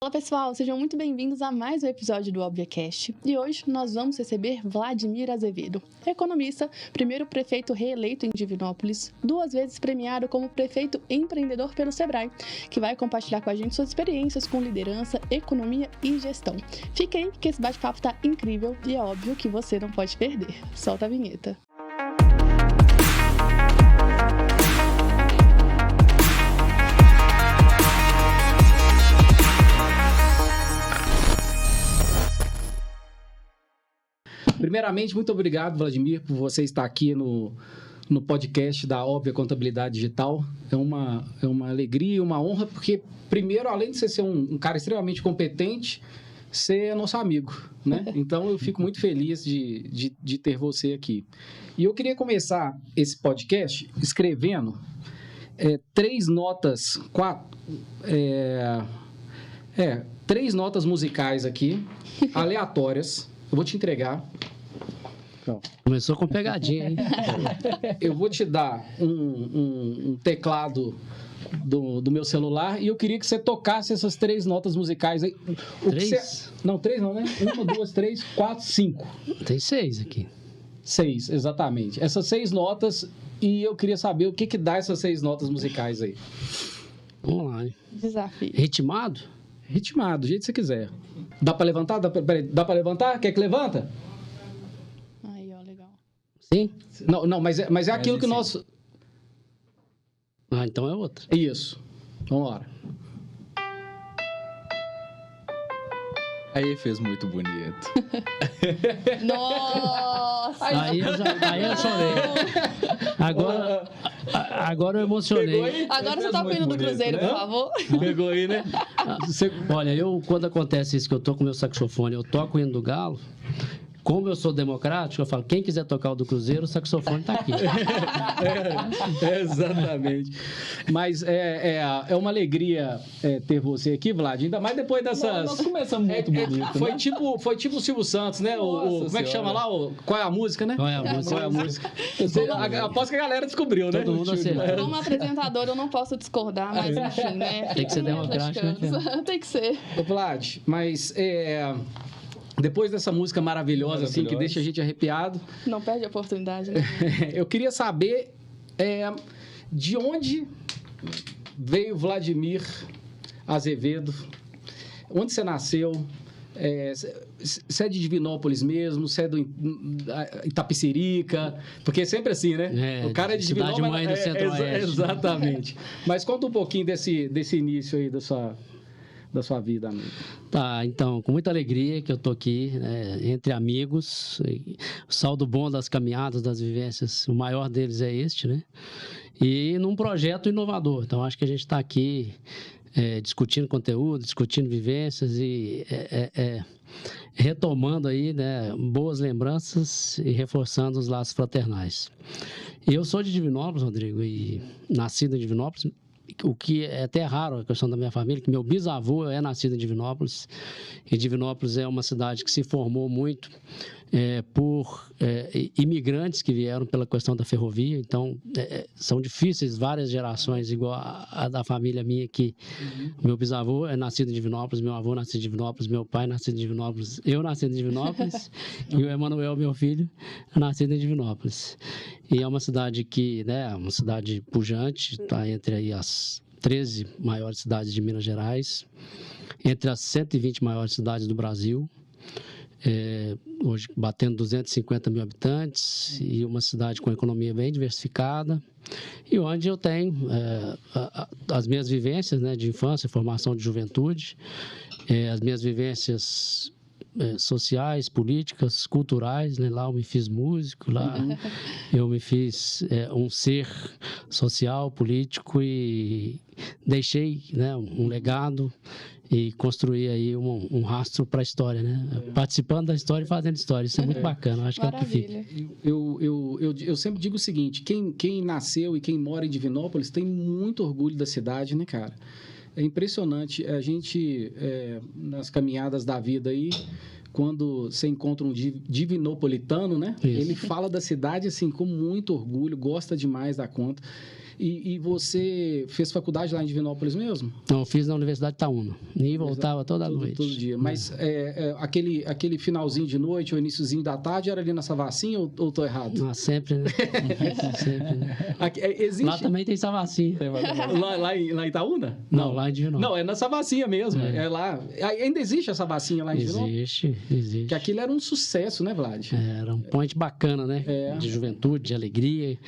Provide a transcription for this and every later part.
Olá pessoal, sejam muito bem-vindos a mais um episódio do ObviaCast. E hoje nós vamos receber Vladimir Azevedo, economista, primeiro prefeito reeleito em Divinópolis, 2 vezes premiado como prefeito empreendedor pelo Sebrae, que vai compartilhar com a gente suas experiências com liderança, economia e gestão. Fique aí que esse bate-papo tá incrível e é óbvio que você não pode perder. Solta a vinheta. Primeiramente, muito obrigado, Vladimir, por você estar aqui no podcast da Óbvia Contabilidade Digital. É uma alegria e uma honra, porque, primeiro, além de você ser um cara extremamente competente, você é nosso amigo, né? Então, eu fico muito feliz de ter você aqui. E eu queria começar esse podcast escrevendo 3 notas, 3 notas musicais aqui, aleatórias. Eu vou te entregar. Começou com pegadinha, hein? Eu vou te dar um teclado do meu celular e eu queria que você tocasse essas 3 notas musicais aí. 3? Não, 3 não, né? 1, 2, 3, 4, 5. Tem 6 aqui. 6, exatamente. Essas 6 notas, e eu queria saber o que dá essas 6 notas musicais aí. Vamos lá, hein? Desafio. Ritmado? Ritmado, do jeito que você quiser. Dá pra levantar? Dá pra levantar? Quer que levanta? Aí, ó, legal. Sim? Não, mas é aquilo que nós... Ah, então é outra. Isso. Vamos lá. Aí fez muito bonito. Nossa! Aí eu chorei. Agora eu emocionei. Agora você tá com o hino do Cruzeiro, por favor? Pegou aí, né? Olha, quando acontece isso, que eu tô com o meu saxofone, eu toco o hino do Galo, como eu sou democrático, eu falo, quem quiser tocar o do Cruzeiro, o saxofone tá aqui. Exatamente. Mas é uma alegria ter você aqui, Vlad, ainda mais depois dessas... Nós começamos muito bonito, foi, né? tipo o Silvio Santos, né? Como é que chama lá? Qual é a música, né? Qual é a música? Qual é a música? Aposto que a galera descobriu, né? Todo mundo acertou. Como apresentador, eu não posso discordar, mas enfim, né? Tem que ser democrático, né? Tem que ser. Ô, Vlad, mas... depois dessa música maravilhosa, assim, que deixa a gente arrepiado, Não perde a oportunidade, né? eu queria saber de onde veio Vladimir Azevedo, onde você nasceu, você é de Divinópolis mesmo, você é do Itapecerica, porque é sempre assim, né? O cara é de cidade Divinópolis. mãe do Centro-Oeste. Exatamente. Mas conta um pouquinho desse início aí da sua vida, amigo. Tá, então, com muita alegria que eu tô aqui, entre amigos, o saldo bom das caminhadas, das vivências, o maior deles é este, né? E num projeto inovador. Então, acho que a gente está aqui discutindo conteúdo, discutindo vivências e retomando aí, né, boas lembranças e reforçando os laços fraternais. Eu sou de Divinópolis, Rodrigo, e nascido em Divinópolis. O que é até raro, a questão da minha família, que meu bisavô é nascido em Divinópolis, e Divinópolis é uma cidade que se formou muito por imigrantes que vieram pela questão da ferrovia, então são difíceis várias gerações, igual a da família minha aqui. Meu bisavô é nascido em Divinópolis, meu avô nascido em Divinópolis, meu pai nascido em Divinópolis, eu nascido em Divinópolis, e o Emanuel, meu filho, é nascido em Divinópolis. E é uma cidade que, né, uma cidade pujante, está entre aí as 13 maiores cidades de Minas Gerais, entre as 120 maiores cidades do Brasil, hoje batendo 250 mil habitantes, e uma cidade com economia bem diversificada, e onde eu tenho as minhas vivências, né, de infância, formação de juventude, as minhas vivências sociais, políticas, culturais, né? Lá eu me fiz músico, lá eu me fiz um ser social, político, e deixei, né, um legado e construí aí um rastro para a história, né? Participando da história e fazendo história. Isso é muito bacana, acho Maravilha. que é o que fica. Eu sempre digo o seguinte, quem nasceu e quem mora em Divinópolis tem muito orgulho da cidade, né, cara? É impressionante. A gente, nas caminhadas da vida aí, quando você encontra um divinopolitano, né? Isso. Ele fala da cidade assim com muito orgulho, gosta demais da conta. E você fez faculdade lá em Divinópolis mesmo? Não, eu fiz na Universidade de Itaúna. E voltava toda noite. Todo dia. Mas aquele finalzinho de noite ou iniciozinho da tarde era ali na Savassinha ou tô errado? Ah, sempre, né? Sempre, né? Existe... Lá também tem Savassinha. lá em Itaúna? Não, lá em Divinópolis. Não, é na Savassinha mesmo. É lá. Ainda existe a Savassinha lá em Divinópolis? Existe. Que aquilo era um sucesso, né, Vlad? Era um point bacana, né? De juventude, de alegria.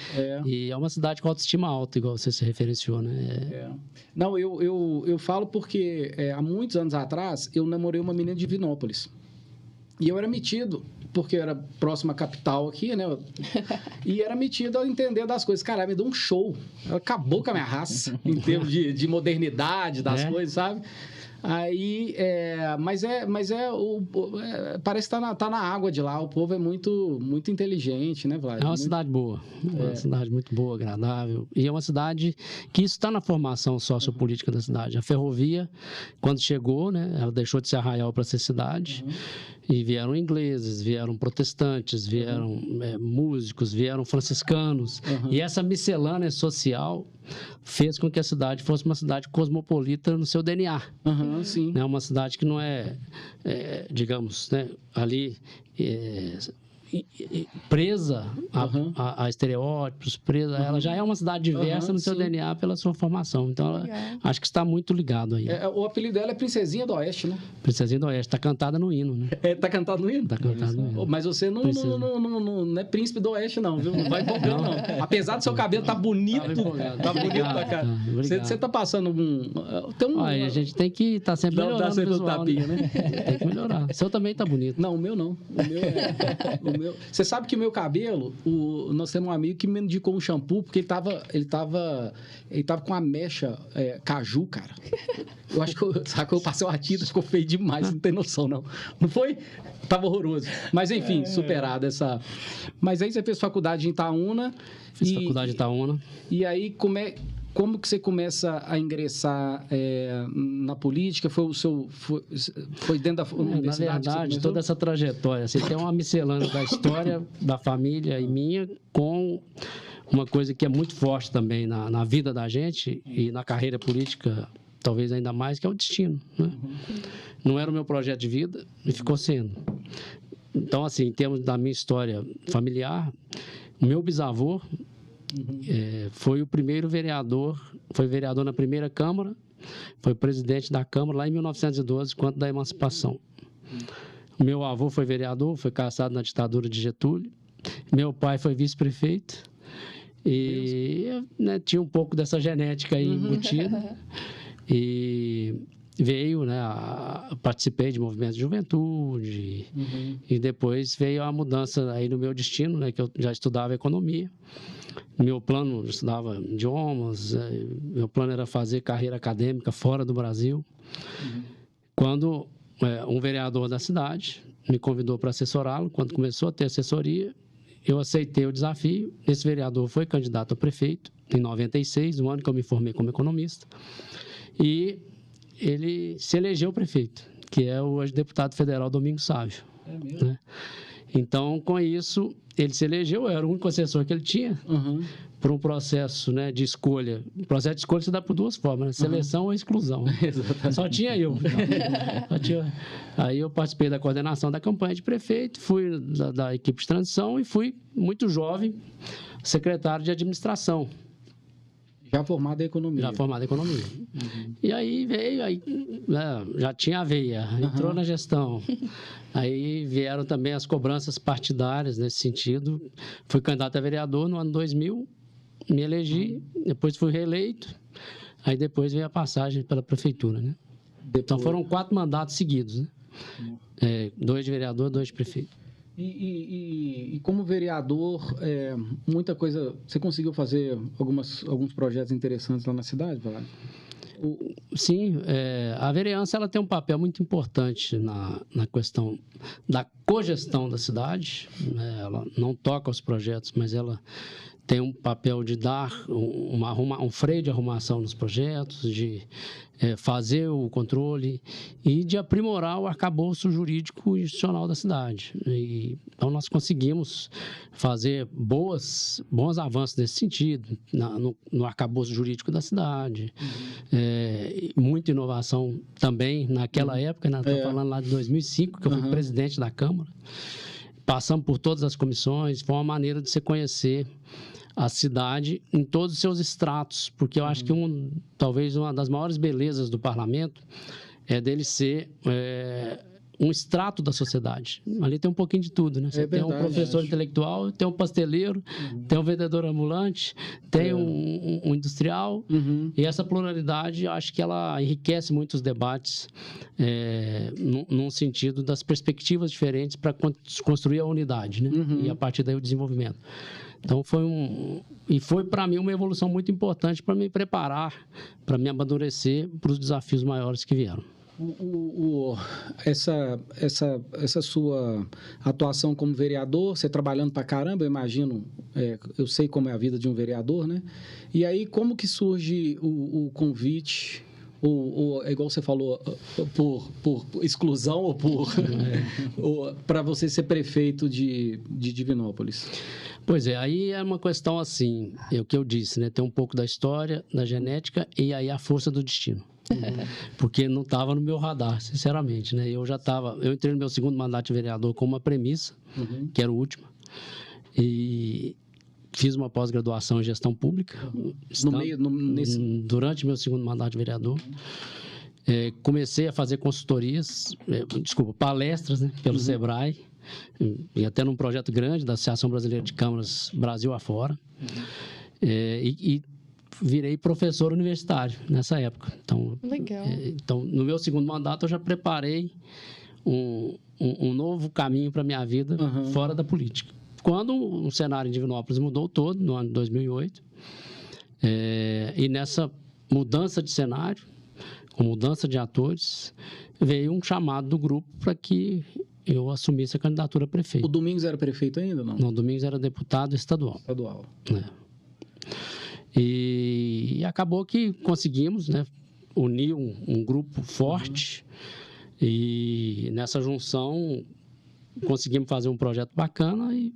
E é uma cidade com autoestima alta, igual você se referenciou, né? Não, eu falo porque há muitos anos atrás eu namorei uma menina de Divinópolis. E eu era metido, porque eu era próximo à capital aqui, né? E era metido a entender das coisas. Cara, ela me deu um show. Ela acabou com a minha raça, em termos de modernidade das coisas, sabe? Aí, parece que tá na água de lá. O povo é muito, muito inteligente, né, Vlad? É uma cidade boa. É uma cidade muito boa, agradável. E é uma cidade que isso está na formação sociopolítica da cidade. A ferrovia, quando chegou, né, ela deixou de ser arraial para ser cidade. E vieram ingleses, vieram protestantes, vieram músicos, vieram franciscanos. E essa miscelânea social fez com que a cidade fosse uma cidade cosmopolita no seu DNA. Sim. É uma cidade que não digamos, né, ali presa a estereótipos, ela já é uma cidade diversa no seu DNA pela sua formação. Então, acho que está muito ligado aí. O apelido dela é Princesinha do Oeste, né? Princesinha do Oeste. Está cantada no hino, né? Tá cantado no hino? Está cantado no hino. Mas você não é príncipe do Oeste, não, viu? Não vai empolgando, não. Apesar do seu cabelo tá bonito. Tá bonito pra cá. Você tá passando a gente tem que estar sempre melhorando o visual, tapinha, né? Tem que melhorar. O seu também tá bonito. Não, o meu não. O meu você sabe que o meu cabelo, nós temos um amigo que me indicou um shampoo porque ele tava com a mecha caju, cara. Eu acho que eu passei uma tinta, ficou feio demais, não tem noção, não. Não foi? Tava horroroso. Mas enfim, superada essa... Mas aí você fez faculdade em Itaúna. Fiz faculdade em Itaúna. E aí, como que você começa a ingressar na política? Foi dentro da universidade? Na verdade, toda essa trajetória, assim, tem uma miscelânea da história da família e minha com uma coisa que é muito forte também na vida da gente e na carreira política, talvez ainda mais, que é o destino, né? Não era o meu projeto de vida e ficou sendo. Então, assim, em termos da minha história familiar, o meu bisavô foi o primeiro vereador, foi vereador na primeira Câmara, foi presidente da Câmara lá em 1912, quanto da emancipação. Meu avô foi vereador, foi caçado na ditadura de Getúlio. Meu pai foi vice-prefeito e tinha um pouco dessa genética aí embutida. E veio, participei de movimentos de juventude e depois veio a mudança aí no meu destino, que eu já estudava economia. Meu plano, eu estudava idiomas, meu plano era fazer carreira acadêmica fora do Brasil. Quando um vereador da cidade me convidou para assessorá-lo, quando começou a ter assessoria, eu aceitei o desafio. Esse vereador foi candidato a prefeito em 96, no ano que eu me formei como economista, e ele se elegeu prefeito, que é o hoje deputado federal Domingos Sávio. É mesmo? Né? Então, com isso, ele se elegeu, eu era o único assessor que ele tinha, por um processo de escolha. O processo de escolha se dá por duas formas, seleção ou exclusão. Só tinha eu. Aí eu participei da coordenação da campanha de prefeito, fui da equipe de transição e fui, muito jovem, secretário de administração. Já formado em economia. Já formado em economia. E aí veio, já tinha a veia, entrou na gestão. Aí vieram também as cobranças partidárias nesse sentido. Fui candidato a vereador no ano 2000, me elegi, depois fui reeleito, aí depois veio a passagem pela prefeitura, né? Então foram 4 mandatos seguidos, né? 2 de vereador, 2 de prefeito. E como vereador, muita coisa... Você conseguiu fazer alguns projetos interessantes lá na cidade, Valério? Sim, a vereança ela tem um papel muito importante na questão da cogestão da cidade, né? Ela não toca os projetos, mas ela tem um papel de dar um freio de arrumação nos projetos, de fazer o controle e de aprimorar o arcabouço jurídico e institucional da cidade. Então, nós conseguimos fazer bons avanços nesse sentido, no arcabouço jurídico da cidade. Muita inovação também naquela época, nós estamos falando lá de 2005, que eu fui presidente da Câmara. Passamos por todas as comissões, foi uma maneira de se conhecer a cidade em todos os seus estratos, porque eu acho que talvez uma das maiores belezas do parlamento é dele ser um extrato da sociedade. Ali tem um pouquinho de tudo, né? Você tem um professor intelectual, tem um pasteleiro, tem um vendedor ambulante, tem um industrial, e essa pluralidade, eu acho que ela enriquece muito os debates num sentido das perspectivas diferentes para construir a unidade, né? E a partir daí o desenvolvimento. Então, foi para mim uma evolução muito importante para me preparar, para me amadurecer para os desafios maiores que vieram. Essa sua atuação como vereador, você trabalhando para caramba, eu imagino, eu sei como é a vida de um vereador, né? E aí, como que surge o convite, ou igual você falou, por exclusão ou para você ser prefeito de Divinópolis? Pois é, aí é uma questão assim, é o que eu disse, né? Tem um pouco da história, da genética e aí a força do destino. Porque não estava no meu radar, sinceramente, né? Eu entrei no meu segundo mandato de vereador com uma premissa, que era o último, e fiz uma pós-graduação em gestão pública. Durante meu segundo mandato de vereador. Comecei a fazer palestras, né, pelo Sebrae, e até num projeto grande da Associação Brasileira de Câmaras Brasil afora. E virei professor universitário nessa época. Então, legal. Então, no meu segundo mandato, eu já preparei um novo caminho para a minha vida fora da política. Quando o cenário em Divinópolis mudou todo, no ano de 2008, e nessa mudança de cenário, com mudança de atores, veio um chamado do grupo para que eu assumisse a candidatura a prefeito. O Domingos era prefeito ainda, não? Não, o Domingos era deputado estadual. E acabou que conseguimos, né, unir um grupo forte e nessa junção conseguimos fazer um projeto bacana e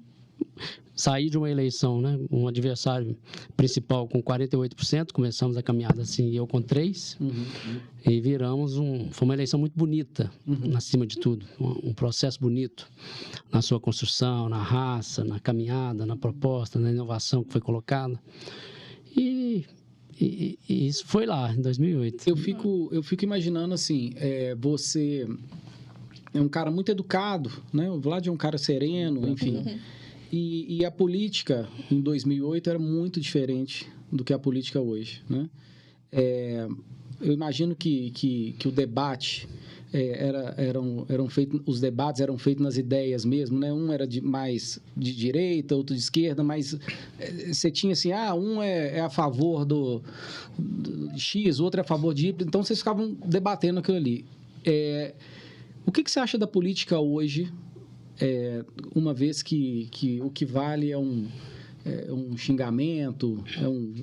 sair de uma eleição, né, um adversário principal com 48%, começamos a caminhada assim, eu com 3%, e viramos foi uma eleição muito bonita, acima de tudo, um processo bonito na sua construção, na raça, na caminhada, na proposta, na inovação que foi colocada. E isso foi lá, em 2008. Eu fico imaginando assim, você é um cara muito educado, né? O Vlad é um cara sereno, enfim. E a política em 2008 era muito diferente do que a política hoje, né? Eu imagino que o debate os debates eram feitos nas ideias mesmo, né? Um era mais de direita, outro de esquerda, mas você tinha assim, um é a favor do X, o outro é a favor de Y, então vocês ficavam debatendo aquilo ali. O que você acha da política hoje, uma vez que o que vale é um xingamento, é um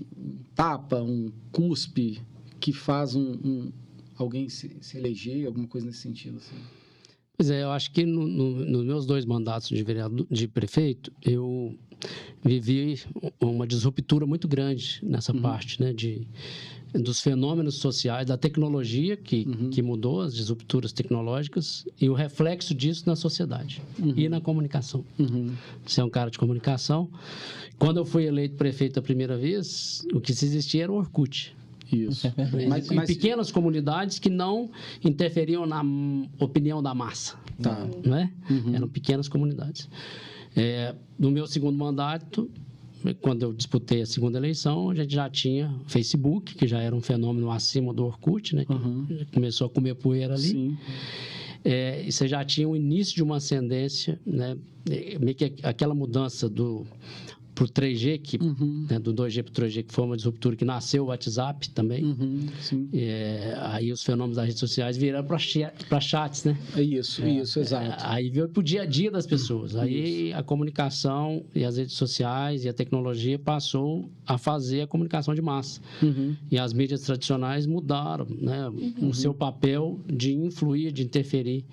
tapa, um cuspe, que faz alguém se eleger, alguma coisa nesse sentido? Assim. Pois eu acho que nos meus 2 mandatos de prefeito, eu vivi uma disruptura muito grande nessa parte, né, dos fenômenos sociais, da tecnologia que mudou, as disrupturas tecnológicas, e o reflexo disso na sociedade e na comunicação. Você é um cara de comunicação. Quando eu fui eleito prefeito a primeira vez, o que se existia era o Orkut. Isso. Mas pequenas comunidades que não interferiam na opinião da massa. Tá. Não é? Eram pequenas comunidades. No meu segundo mandato, quando eu disputei a segunda eleição, a gente já tinha Facebook, que já era um fenômeno acima do Orkut, né? Começou a comer poeira ali. Sim. E você já tinha o início de uma ascendência, né? Meio que aquela mudança para o 3G, né, do 2G para o 3G, que foi uma disruptura que nasceu o WhatsApp também. Sim. Aí os fenômenos das redes sociais viraram para chats, né? Isso, exato. Aí veio para o dia a dia das pessoas. Aí a comunicação e as redes sociais e a tecnologia passou a fazer a comunicação de massa. E as mídias tradicionais mudaram, né, o seu papel de influir, de interferir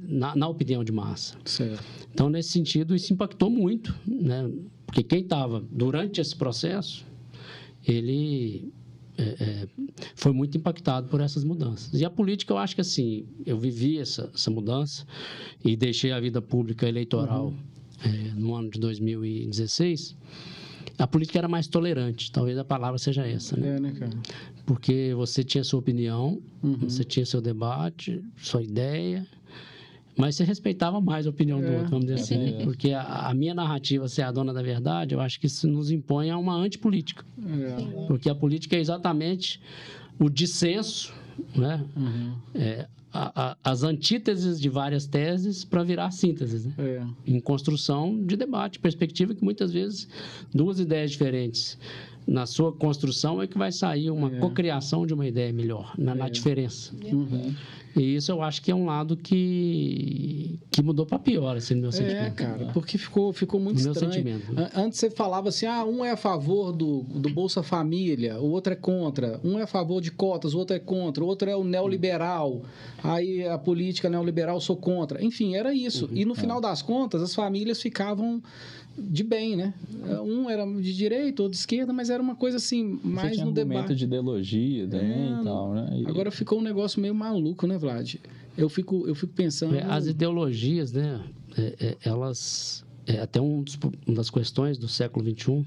na opinião de massa. Certo. Então, nesse sentido, isso impactou muito, né? Porque quem estava durante esse processo, ele foi muito impactado por essas mudanças. E a política, eu acho que assim, eu vivi essa mudança e deixei a vida pública eleitoral no ano de 2016. A política era mais tolerante, talvez a palavra seja essa, né? Né, cara? Porque você tinha sua opinião, você tinha seu debate, sua ideia, mas você respeitava mais a opinião do outro, vamos dizer assim. Porque a minha narrativa ser a dona da verdade, eu acho que isso nos impõe a uma antipolítica. Porque a política é exatamente o dissenso, né? As antíteses de várias teses para virar sínteses, né? Em construção de debate, perspectiva que muitas vezes duas ideias diferentes na sua construção é que vai sair uma cocriação de uma ideia melhor, na diferença. E isso eu acho que é um lado que mudou para pior, assim, no meu sentimento. Cara, porque ficou muito no estranho. Meu sentimento. Antes você falava assim, um é a favor do Bolsa Família, o outro é contra. Um é a favor de cotas, o outro é contra. O outro é o neoliberal. Aí a política neoliberal, eu sou contra. Enfim, era isso. E no final das contas, as famílias ficavam de bem, né? Um era de direita, outro de esquerda, mas era uma coisa assim, mais no debate. De ideologia também e tal, né? Agora ficou um negócio meio maluco, né, Vlad? Eu fico pensando... As ideologias, né? Elas... até uma das questões do século XXI,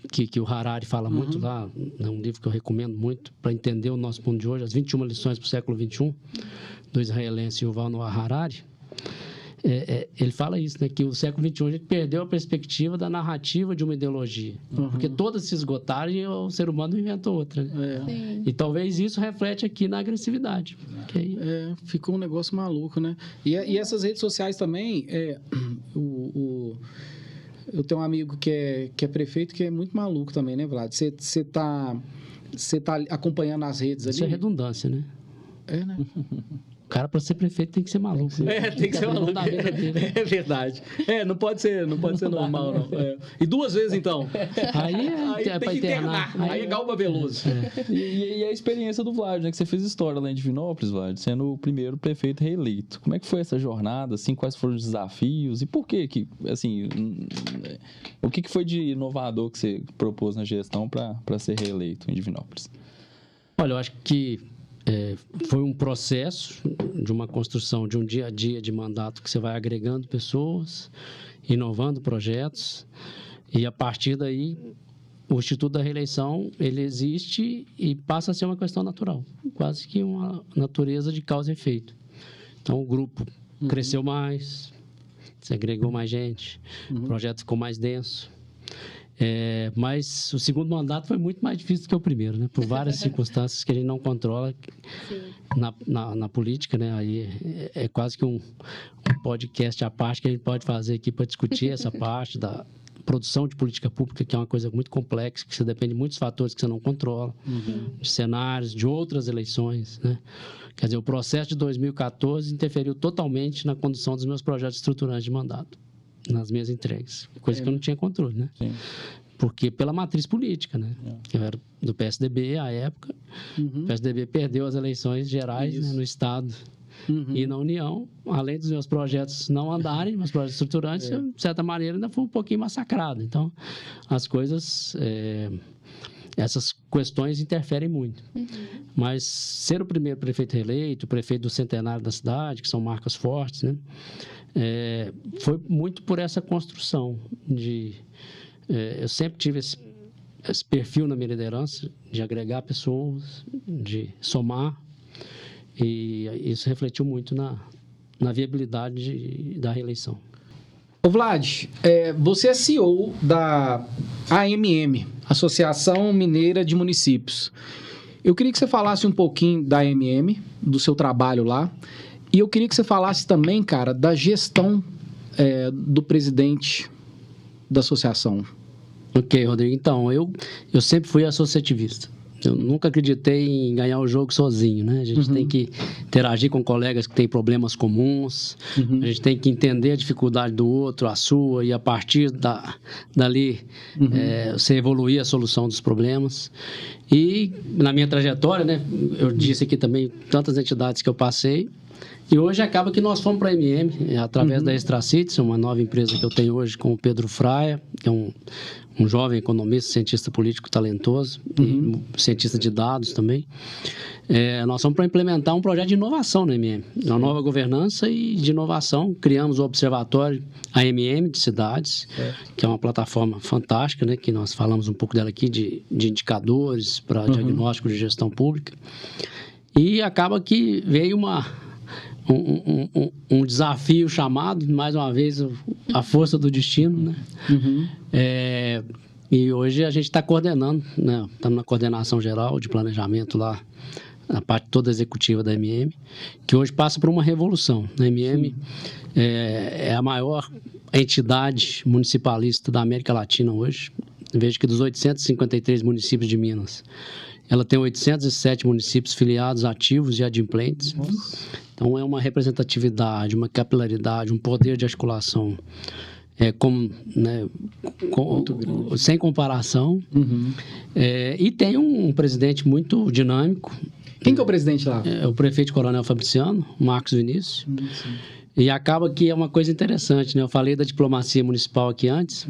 que o Harari fala muito lá, é um livro que eu recomendo muito para entender o nosso ponto de hoje, As 21 Lições para o Século XXI, do israelense Yuval Noah Harari. Ele fala isso, né? Que o século XXI a gente perdeu a perspectiva da narrativa de uma ideologia. Porque todas se esgotaram e o ser humano inventou outra. Né? E talvez isso reflete aqui na agressividade. Ficou um negócio maluco, né? E essas redes sociais também, eu tenho um amigo que é prefeito que é muito maluco também, né, Vlad? Você tá acompanhando as redes ali? Isso é redundância, né? Né? O cara, para ser prefeito, tem que ser maluco. Tem que ser maluco. É verdade. Não pode ser normal, não. E duas vezes, então. Aí tem que internar. Aí é Galba Veloso. E a experiência do Vlad, né? Que você fez história lá em Divinópolis, Vlad, sendo o primeiro prefeito reeleito. Como é que foi essa jornada, assim? Quais foram os desafios? E por que assim... O que foi de inovador que você propôs na gestão para ser reeleito em Divinópolis? Olha, eu acho que foi um processo de uma construção de um dia a dia de mandato que você vai agregando pessoas, inovando projetos, e a partir daí o Instituto da Reeleição ele existe e passa a ser uma questão natural, quase que uma natureza de causa e efeito. Então o grupo cresceu mais, se agregou mais gente, o projeto ficou mais denso. Mas o segundo mandato foi muito mais difícil do que o primeiro, né? Por várias circunstâncias que a gente não controla na política, né? Aí é quase que um podcast à parte que a gente pode fazer aqui para discutir essa parte da produção de política pública, que é uma coisa muito complexa, que você depende de muitos fatores que você não controla, de cenários, de outras eleições, né? Quer dizer, o processo de 2014 interferiu totalmente na condução dos meus projetos estruturantes de mandato, nas minhas entregas, coisa que eu não tinha controle, né? Sim. Porque pela matriz política, né? Eu era do PSDB à época, o PSDB perdeu as eleições gerais, né, no Estado e na União, além dos meus projetos não andarem, meus projetos estruturantes, eu, de certa maneira, ainda fui um pouquinho massacrado. Então, as coisas... essas questões interferem muito. Mas ser o primeiro prefeito reeleito, o prefeito do centenário da cidade, que são marcas fortes, né? Foi muito por essa construção de... eu sempre tive esse perfil na minha liderança de agregar pessoas, de somar, e isso refletiu muito na viabilidade da reeleição. Ô Vlad, você é CEO da AMM, Associação Mineira de Municípios. Eu queria que você falasse um pouquinho da AMM, do seu trabalho lá, e eu queria que você falasse também, cara, da gestão do presidente da associação? Ok, Rodrigo. Então, eu sempre fui associativista. Eu nunca acreditei em ganhar o jogo sozinho, né? A gente tem que interagir com colegas que têm problemas comuns, a gente tem que entender a dificuldade do outro, a sua, e a partir dali você evoluir a solução dos problemas. E na minha trajetória, né, eu disse aqui também tantas entidades que eu passei, e hoje acaba que nós fomos para a MM, através da Extracities, uma nova empresa que eu tenho hoje com o Pedro Fraia, que é um jovem economista, cientista político talentoso, e cientista de dados também. Nós fomos para implementar um projeto de inovação na MM, uma nova governança e de inovação. Criamos o Observatório AMM de Cidades, que é uma plataforma fantástica, né, que nós falamos um pouco dela aqui, de indicadores para diagnóstico de gestão pública. E acaba que veio um desafio chamado, mais uma vez, a força do destino, né? E hoje a gente está coordenando, né? Estamos na coordenação geral de planejamento lá, na parte toda executiva da MM, que hoje passa por uma revolução. A MM é a maior entidade municipalista da América Latina hoje. Vejo que dos 853 municípios de Minas, ela tem 807 municípios filiados, ativos e adimplentes. Então, é uma representatividade, uma capilaridade, um poder de articulação sem comparação. E tem um presidente muito dinâmico. Quem que é o presidente lá? É o prefeito Coronel Fabriciano, Marcos Vinícius. E acaba que é uma coisa interessante, né? Eu falei da diplomacia municipal aqui antes.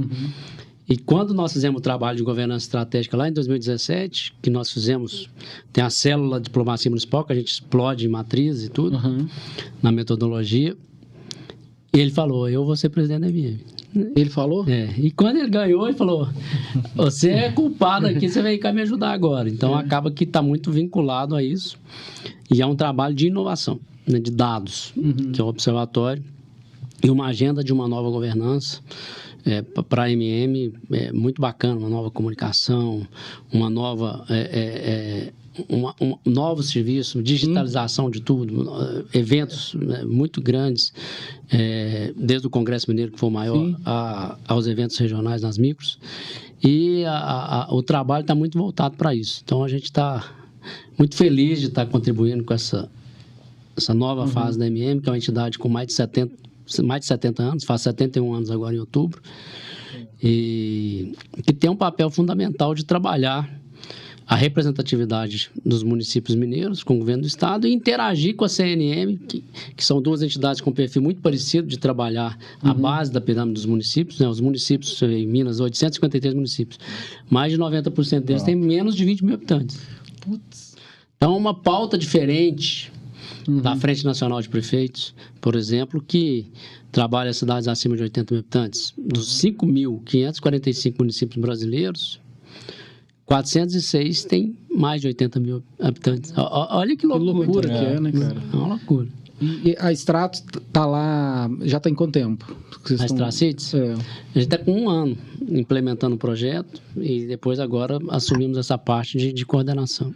E quando nós fizemos o trabalho de governança estratégica lá em 2017, que nós fizemos, tem a célula de diplomacia municipal, que a gente explode em matriz e tudo, na metodologia, ele falou, eu vou ser presidente da MM. Ele falou? E quando ele ganhou, ele falou, você é culpado aqui, você vem cá me ajudar agora. Então, acaba que está muito vinculado a isso. E é um trabalho de inovação, né, de dados, que é o observatório, e uma agenda de uma nova governança. Para a MM é muito bacana, uma nova comunicação, uma nova um novo serviço, digitalização de tudo, eventos muito grandes, desde o Congresso Mineiro, que foi o maior, aos eventos regionais nas micros, e o trabalho está muito voltado para isso. Então, a gente está muito feliz de estar contribuindo com essa nova fase da MM, que é uma entidade com mais de 70 anos, faz 71 anos agora em outubro, e que tem um papel fundamental de trabalhar a representatividade dos municípios mineiros com o governo do estado e interagir com a CNM, que são duas entidades com perfil muito parecido de trabalhar a base da pirâmide dos municípios, né? Os municípios em Minas, 853 municípios, mais de 90% deles têm menos de 20 mil habitantes. Então, uma pauta diferente da Frente Nacional de Prefeitos, por exemplo, que trabalha cidades acima de 80 mil habitantes. Dos 5.545 municípios brasileiros, 406 tem mais de 80 mil habitantes. Olha que loucura que é, né, cara? É uma loucura. E a Stratos tá lá, já está em quanto tempo? A Extracities? A gente está com 1 ano implementando o projeto e depois agora assumimos essa parte de coordenação.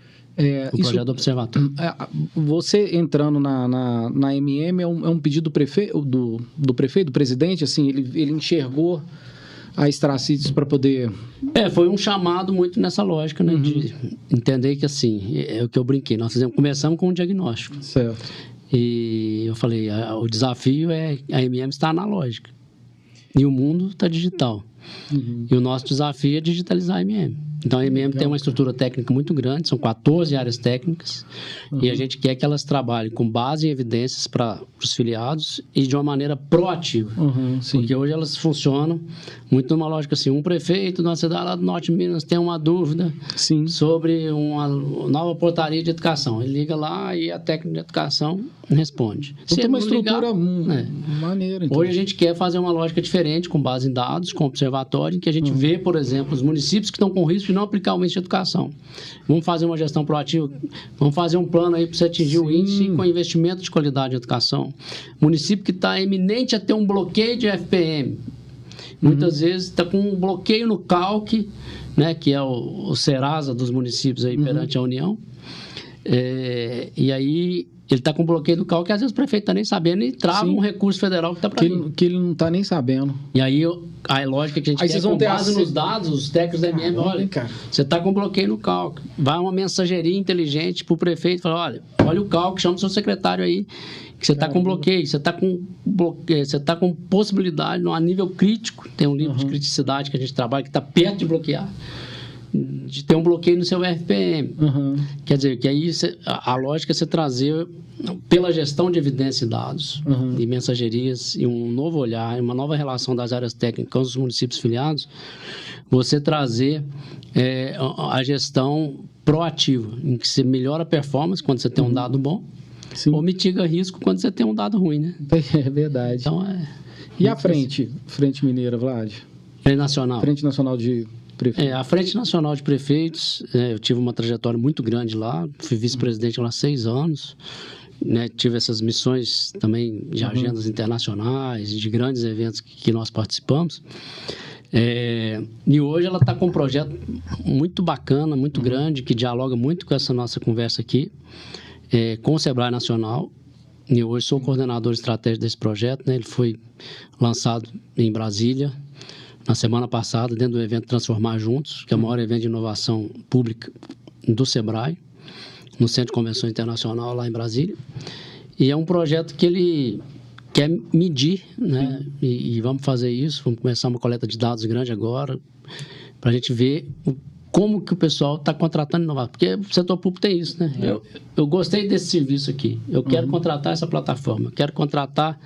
O projeto do observatório. Você entrando na MM é um pedido do prefeito, do presidente, assim, ele enxergou a Extracities para poder... Foi um chamado muito nessa lógica, né, de entender que, assim, é o que eu brinquei, nós começamos com um diagnóstico. Certo. E eu falei, o desafio é a MM está analógica e o mundo está digital. E o nosso desafio é digitalizar a MM. Então, a MM tem uma estrutura técnica muito grande, são 14 áreas técnicas, e a gente quer que elas trabalhem com base em evidências para os filiados e de uma maneira proativa. Porque hoje elas funcionam muito numa lógica assim, um prefeito de uma cidade lá do Norte de Minas tem uma dúvida sobre uma nova portaria de educação. Ele liga lá e a técnica de educação responde. Então, tem uma estrutura maneira. Então. Hoje a gente quer fazer uma lógica diferente, com base em dados, com observatório, em que a gente vê, por exemplo, os municípios que estão com risco de não aplicar o índice de educação. Vamos fazer uma gestão proativa, vamos fazer um plano aí para você atingir o índice com investimento de qualidade de educação. Município que está eminente a ter um bloqueio de FPM. Muitas vezes está com um bloqueio no CALC, né, que é o Serasa dos municípios aí perante a União. E aí ele está com bloqueio do CAL, que às vezes o prefeito está nem sabendo e trava um recurso federal que está para vir. Que ele não está nem sabendo. E aí, a lógica que a gente aí quer com base nos dados, os técnicos da MM, olha, você está com bloqueio no CAL. Vai uma mensageria inteligente para o prefeito e fala, olha o CAL, chama o seu secretário aí, que você está com bloqueio, você está com possibilidade, a nível crítico, tem um nível de criticidade que a gente trabalha, que está perto de bloquear, de ter um bloqueio no seu RPM. Quer dizer, que aí a lógica é você trazer, pela gestão de evidência e dados, e mensagerias, e um novo olhar, uma nova relação das áreas técnicas com os municípios filiados, você trazer a gestão proativa, em que você melhora a performance quando você tem um dado bom, ou mitiga risco quando você tem um dado ruim, né? É verdade. Então, e a Frente Mineira, Vlad? Frente Nacional. Frente Nacional de Prefeitos. A Frente Nacional de Prefeitos, eu tive uma trajetória muito grande lá, fui vice-presidente lá há 6 anos, né, tive essas missões também de agendas internacionais, de grandes eventos que nós participamos. E hoje ela está com um projeto muito bacana, muito grande, que dialoga muito com essa nossa conversa aqui, com o Sebrae Nacional. E hoje sou o coordenador estratégico desse projeto, né? Ele foi lançado em Brasília na semana passada, dentro do evento Transformar Juntos, que é o maior evento de inovação pública do Sebrae, no Centro de Convenção Internacional, lá em Brasília. E é um projeto que ele quer medir, né? E vamos fazer isso, vamos começar uma coleta de dados grande agora, para a gente ver como que o pessoal está contratando inovação. Porque o setor público tem isso, né? Eu gostei desse serviço aqui, eu quero contratar essa plataforma, eu quero contratar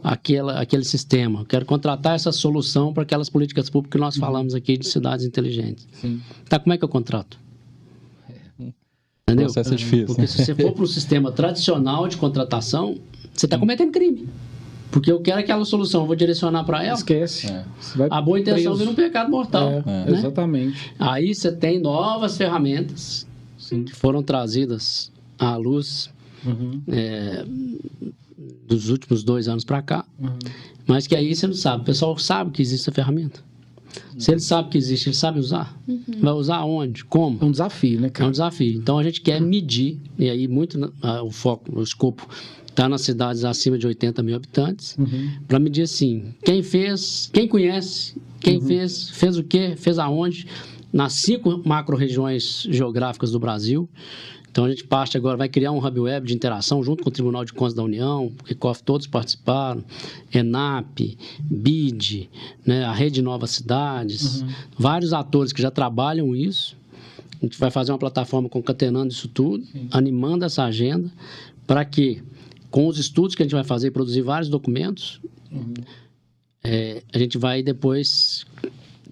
aquele sistema, eu quero contratar essa solução para aquelas políticas públicas que nós falamos aqui de cidades inteligentes. Tá, como é que eu contrato? Entendeu? O processo é difícil. Porque se você for para o sistema tradicional de contratação, você está cometendo crime. Porque eu quero aquela solução, eu vou direcionar para ela. Esquece. A boa intenção vira um pecado mortal. Né? Exatamente. Aí você tem novas ferramentas que foram trazidas à luz dos últimos 2 anos para cá, mas que aí você não sabe. O pessoal sabe que existe a ferramenta. Se ele sabe que existe, ele sabe usar. Vai usar onde? Como? É um desafio, né, cara? É um desafio. Então a gente quer medir, e aí muito o foco, o escopo está nas cidades acima de 80 mil habitantes, para medir assim, quem fez, quem conhece, quem fez o quê, fez aonde, nas 5 macro-regiões geográficas do Brasil. Então a gente parte agora, vai criar um hub web de interação junto com o Tribunal de Contas da União, que todos participaram, ENAP, BID, né, a Rede Novas Cidades, vários atores que já trabalham isso. A gente vai fazer uma plataforma concatenando isso tudo, animando essa agenda, para que, com os estudos que a gente vai fazer e produzir vários documentos, a gente vai depois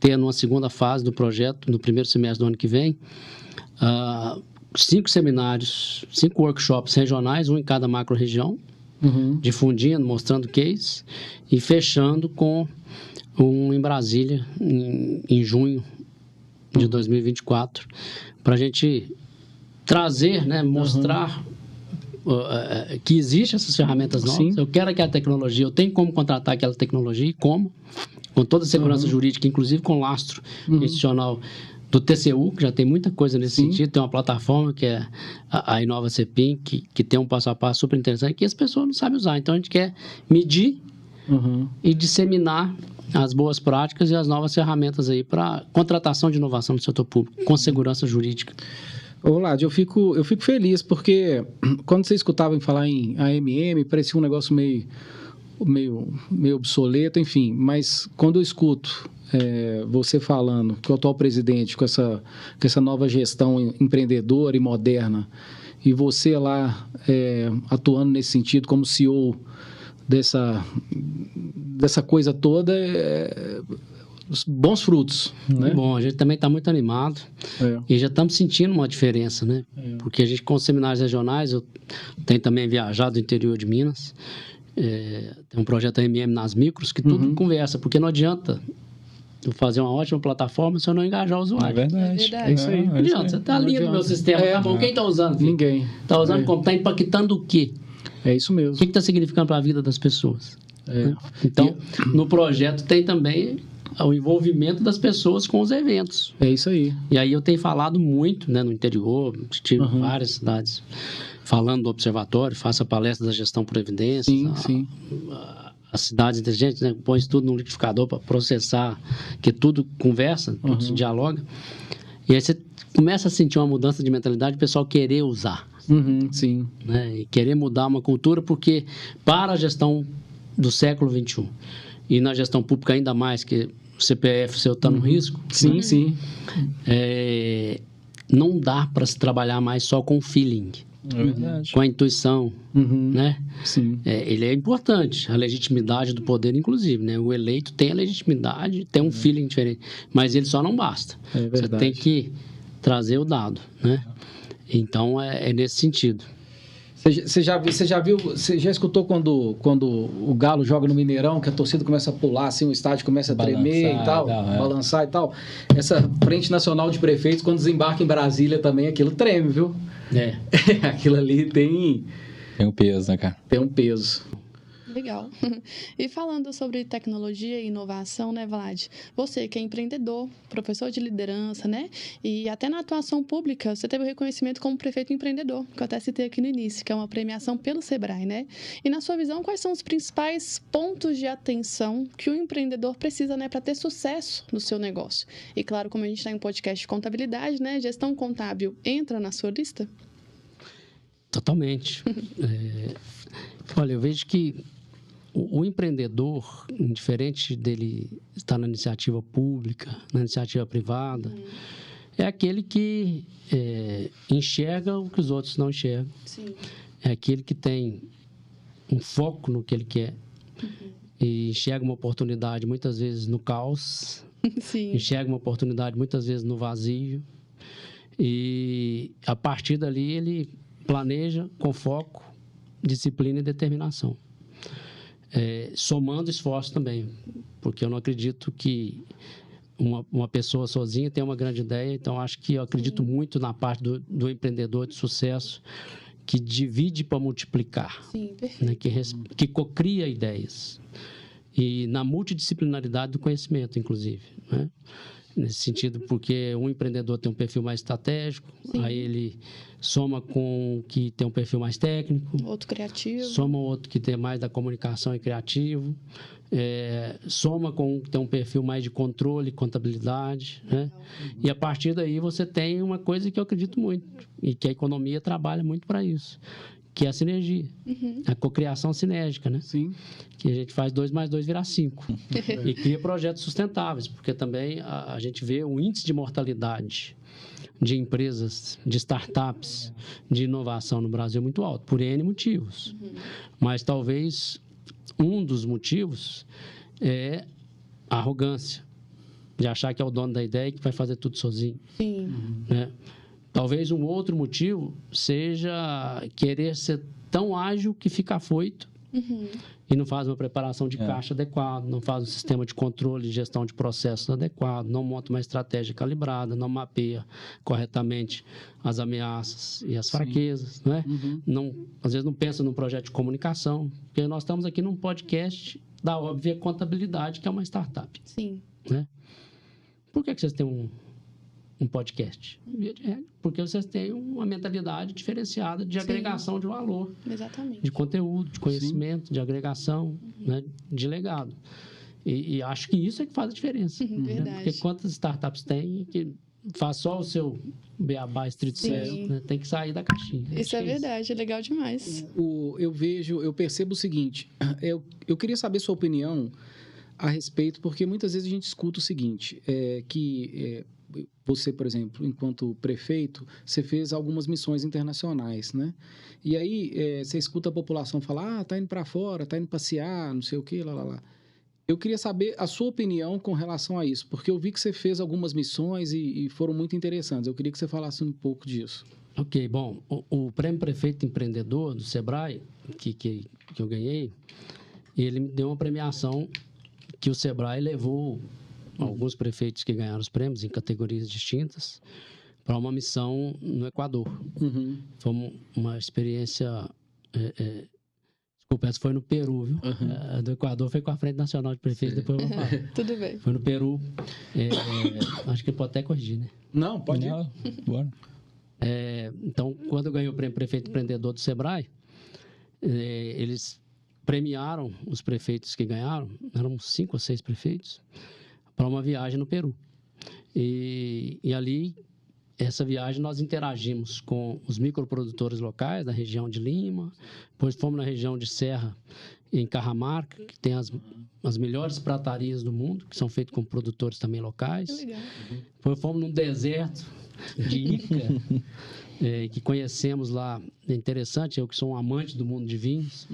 ter, numa segunda fase do projeto, no primeiro semestre do ano que vem, 5 seminários, 5 workshops regionais, um em cada macro-região, difundindo, mostrando case, e fechando com um em Brasília, em junho de 2024, para a gente trazer, né, mostrar que existem essas ferramentas novas. Eu quero aquela tecnologia, eu tenho como contratar aquela tecnologia e como, com toda a segurança jurídica, inclusive com lastro institucional do TCU, que já tem muita coisa nesse sentido, tem uma plataforma que é a Inova Cepim, que tem um passo a passo super interessante, que as pessoas não sabem usar. Então a gente quer medir e disseminar as boas práticas e as novas ferramentas aí para contratação de inovação no setor público, com segurança jurídica. Ô, Lad, eu fico feliz, porque quando você escutava em falar em AMM, parecia um negócio meio obsoleto, enfim, mas quando eu escuto você falando que o atual presidente, com essa nova gestão empreendedora e moderna, e você lá atuando nesse sentido como CEO dessa coisa toda, bons frutos, né? Bom, a gente também está muito animado e já estamos sentindo uma diferença, né? Porque a gente, com os seminários regionais, eu tenho também viajado do interior de Minas, tem um projeto AMM nas micros, que tudo conversa, porque não adianta eu fazer uma ótima plataforma se eu não engajar o usuário. É verdade. É isso aí. Não adianta, você está ali no meu sistema, tá bom, quem está usando? Filho? Ninguém. Está usando como? Está impactando o quê? É isso mesmo. O que está significando para a vida das pessoas? Então, no projeto tem também o envolvimento das pessoas com os eventos. É isso aí. E aí eu tenho falado muito, né, no interior, tive várias cidades falando do observatório, faço a palestra da gestão por evidências. Sim. As cidades inteligentes, né, põe isso tudo no liquidificador para processar, que tudo conversa, tudo se dialoga. E aí você começa a sentir uma mudança de mentalidade, o pessoal querer usar. Sim. Né, e querer mudar uma cultura, porque para a gestão do século XXI, e na gestão pública ainda mais, que o CPF seu está no risco. Sim, né? sim. Não dá para se trabalhar mais só com o feeling, É verdade. com a intuição, né? Sim. Ele é importante, a legitimidade do poder, inclusive, né? O eleito tem a legitimidade, tem um feeling diferente, mas ele só não basta. É Você verdade. tem que trazer o dado, né? Então, é nesse sentido. Você já escutou quando o Galo joga no Mineirão, que a torcida começa a pular, assim, o estádio começa a tremer e tal, balançar e tal? Essa Frente Nacional de Prefeitos, quando desembarca em Brasília também, aquilo treme, viu? Aquilo ali tem Tem um peso, né, cara? um peso. Legal. E falando sobre tecnologia e inovação, né, Vlad? Você que é empreendedor, professor de liderança, né? E até na atuação pública, você teve o reconhecimento como prefeito empreendedor, que eu até citei aqui no início, que é uma premiação pelo Sebrae, né? E na sua visão, quais são os principais pontos de atenção que o empreendedor precisa, né, para ter sucesso no seu negócio? E claro, como a gente está em um podcast de contabilidade, né? Gestão contábil entra na sua lista? Totalmente. Olha, eu vejo que o empreendedor, indiferente dele estar na iniciativa pública, na iniciativa privada, é aquele que enxerga o que os outros não enxergam. Sim. É aquele que tem um foco no que ele quer e enxerga uma oportunidade muitas vezes no caos, Sim. enxerga uma oportunidade muitas vezes no vazio e a partir dali ele planeja com foco, disciplina e determinação. Somando esforço também, porque eu não acredito que uma pessoa sozinha tenha uma grande ideia, então eu acredito muito na parte do empreendedor de sucesso que divide para multiplicar, Sim, perfeito. né? Que cocria ideias e na multidisciplinaridade do conhecimento, inclusive, né? Nesse sentido, porque um empreendedor tem um perfil mais estratégico, Sim. aí ele soma com que tem um perfil mais técnico, Outro criativo. soma outro que tem mais da comunicação e criativo, soma com um que tem um perfil mais de controle, contabilidade, né? E a partir daí você tem uma coisa que eu acredito muito e que a economia trabalha muito para isso, que é a sinergia, a cocriação sinérgica, né? Sim. Que a gente faz 2 mais 2 virar 5 e cria projetos sustentáveis, porque também a gente vê o índice de mortalidade de empresas, de startups, de inovação no Brasil é muito alto, por N motivos. Mas talvez um dos motivos é a arrogância, de achar que é o dono da ideia e que vai fazer tudo sozinho, Sim. né? Talvez um outro motivo seja querer ser tão ágil que fica afoito e não faz uma preparação de caixa adequada, não faz um sistema de controle e gestão de processos adequado, não monta uma estratégia calibrada, não mapeia corretamente as ameaças e as fraquezas, né? Às vezes não pensa num projeto de comunicação, porque nós estamos aqui num podcast da Óbvia Contabilidade, que é uma startup, Sim. né? Por que vocês têm um podcast? Via de regra, porque vocês têm uma mentalidade diferenciada de agregação de valor, Exatamente. de conteúdo, de conhecimento, de agregação, né, de legado. E acho que isso é que faz a diferença. Né? Verdade. Porque quantas startups tem que faz só o seu beabá estrito Sim. senso, né? Tem que sair da caixinha. Isso Acho é que verdade, é legal demais. Eu percebo o seguinte, eu queria saber sua opinião a respeito, porque muitas vezes a gente escuta o seguinte, você, por exemplo, enquanto prefeito, você fez algumas missões internacionais, né? E aí você escuta a população falar, tá indo para fora, tá indo passear, não sei o quê, lá. Eu queria saber a sua opinião com relação a isso, porque eu vi que você fez algumas missões e foram muito interessantes. Eu queria que você falasse um pouco disso. Ok, bom, o Prêmio Prefeito Empreendedor do Sebrae, que eu ganhei, ele me deu uma premiação que o Sebrae levou alguns prefeitos que ganharam os prêmios em categorias distintas para uma missão no Equador. Foi uma experiência Desculpa, essa foi no Peru, viu? A do Equador foi com a Frente Nacional de Prefeitos, depois eu vou falar. Tudo bem. Foi no Peru. Acho que ele pode até corrigir, né? Não, pode ir. Não, bora. Então, quando eu ganhei o prêmio Prefeito Empreendedor do Sebrae, eles premiaram os prefeitos que ganharam, eram 5 ou 6 prefeitos, para uma viagem no Peru. E ali, essa viagem, nós interagimos com os microprodutores locais da região de Lima, depois fomos na região de Serra, em Cajamarca, que tem as melhores pratarias do mundo, que são feitas com produtores também locais. Que legal. Depois fomos num deserto de Ica, que conhecemos lá. É interessante, eu que sou um amante do mundo de vinhos.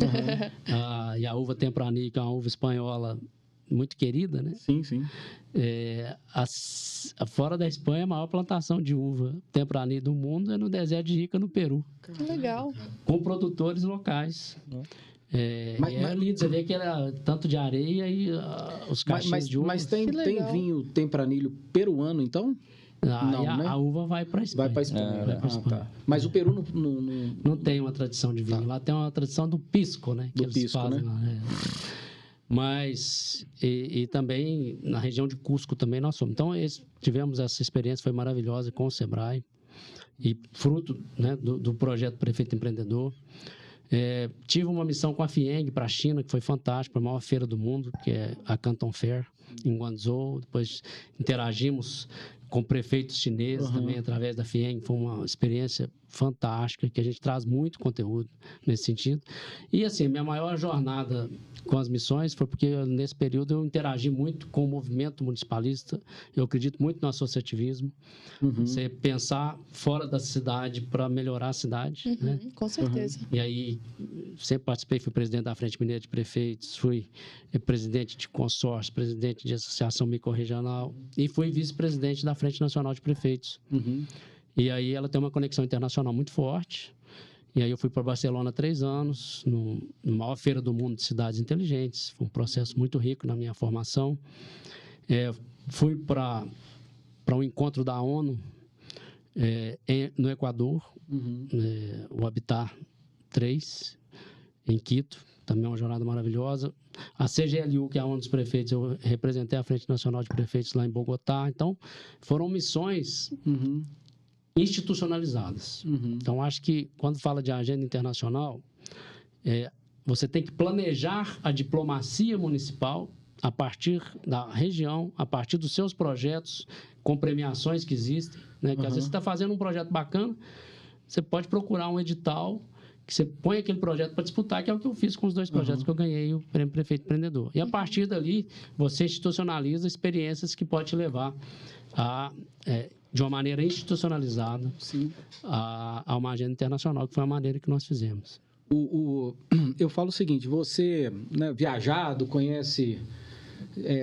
E a uva Tempranillo, que é uma uva espanhola muito querida, né? Sim, sim. Fora da Espanha, a maior plantação de uva Tempranillo do mundo é no deserto de Ica, no Peru. Que legal. Com produtores locais. Mas lindo, você vê que era tanto de areia e os cachinhos de uva. Mas tem Que legal. vinho Tempranillo peruano, então? Não, né? A uva vai para a Espanha. Vai para Espanha. Vai pra Espanha. Tá. Mas o Peru Não tem uma tradição de vinho. Lá tem uma tradição do pisco, né? Do eles pisco, fazem né? lá, Mas, e também, na região de Cusco também nós somos. Então, tivemos essa experiência, foi maravilhosa com o Sebrae. E fruto, né, do projeto Prefeito Empreendedor. Tive uma missão com a FIENG para a China, que foi fantástica, a maior feira do mundo, que é a Canton Fair, em Guangzhou. Depois interagimos com prefeitos chineses também, através da FIENG. Foi uma experiência fantástica, que a gente traz muito conteúdo nesse sentido. E, assim, minha maior jornada com as missões foi porque, nesse período, eu interagi muito com o movimento municipalista. Eu acredito muito no associativismo. Você pensar fora da cidade para melhorar a cidade, né? Com certeza. E aí, sempre participei, fui presidente da Frente Mineira de Prefeitos, fui presidente de consórcio, presidente de associação microrregional e fui vice-presidente da Frente Nacional de Prefeitos. E aí ela tem uma conexão internacional muito forte. E aí eu fui para Barcelona há 3 anos, na maior feira do mundo de cidades inteligentes. Foi um processo muito rico na minha formação. Fui para um encontro da ONU no Equador, o Habitat 3, em Quito. Também é uma jornada maravilhosa. A CGLU, que é a ONU dos prefeitos, eu representei a Frente Nacional de Prefeitos lá em Bogotá. Então, foram missões institucionalizadas. Então, acho que quando fala de agenda internacional, você tem que planejar a diplomacia municipal a partir da região, a partir dos seus projetos, com premiações que existem, né? Que às vezes você está fazendo um projeto bacana, você pode procurar um edital que você põe aquele projeto para disputar, que é o que eu fiz com os 2 projetos que eu ganhei o Prêmio Prefeito Empreendedor. E a partir dali, você institucionaliza experiências que pode te levar de uma maneira institucionalizada a uma agenda internacional, que foi a maneira que nós fizemos. Eu falo o seguinte, você, né, viajado, conhece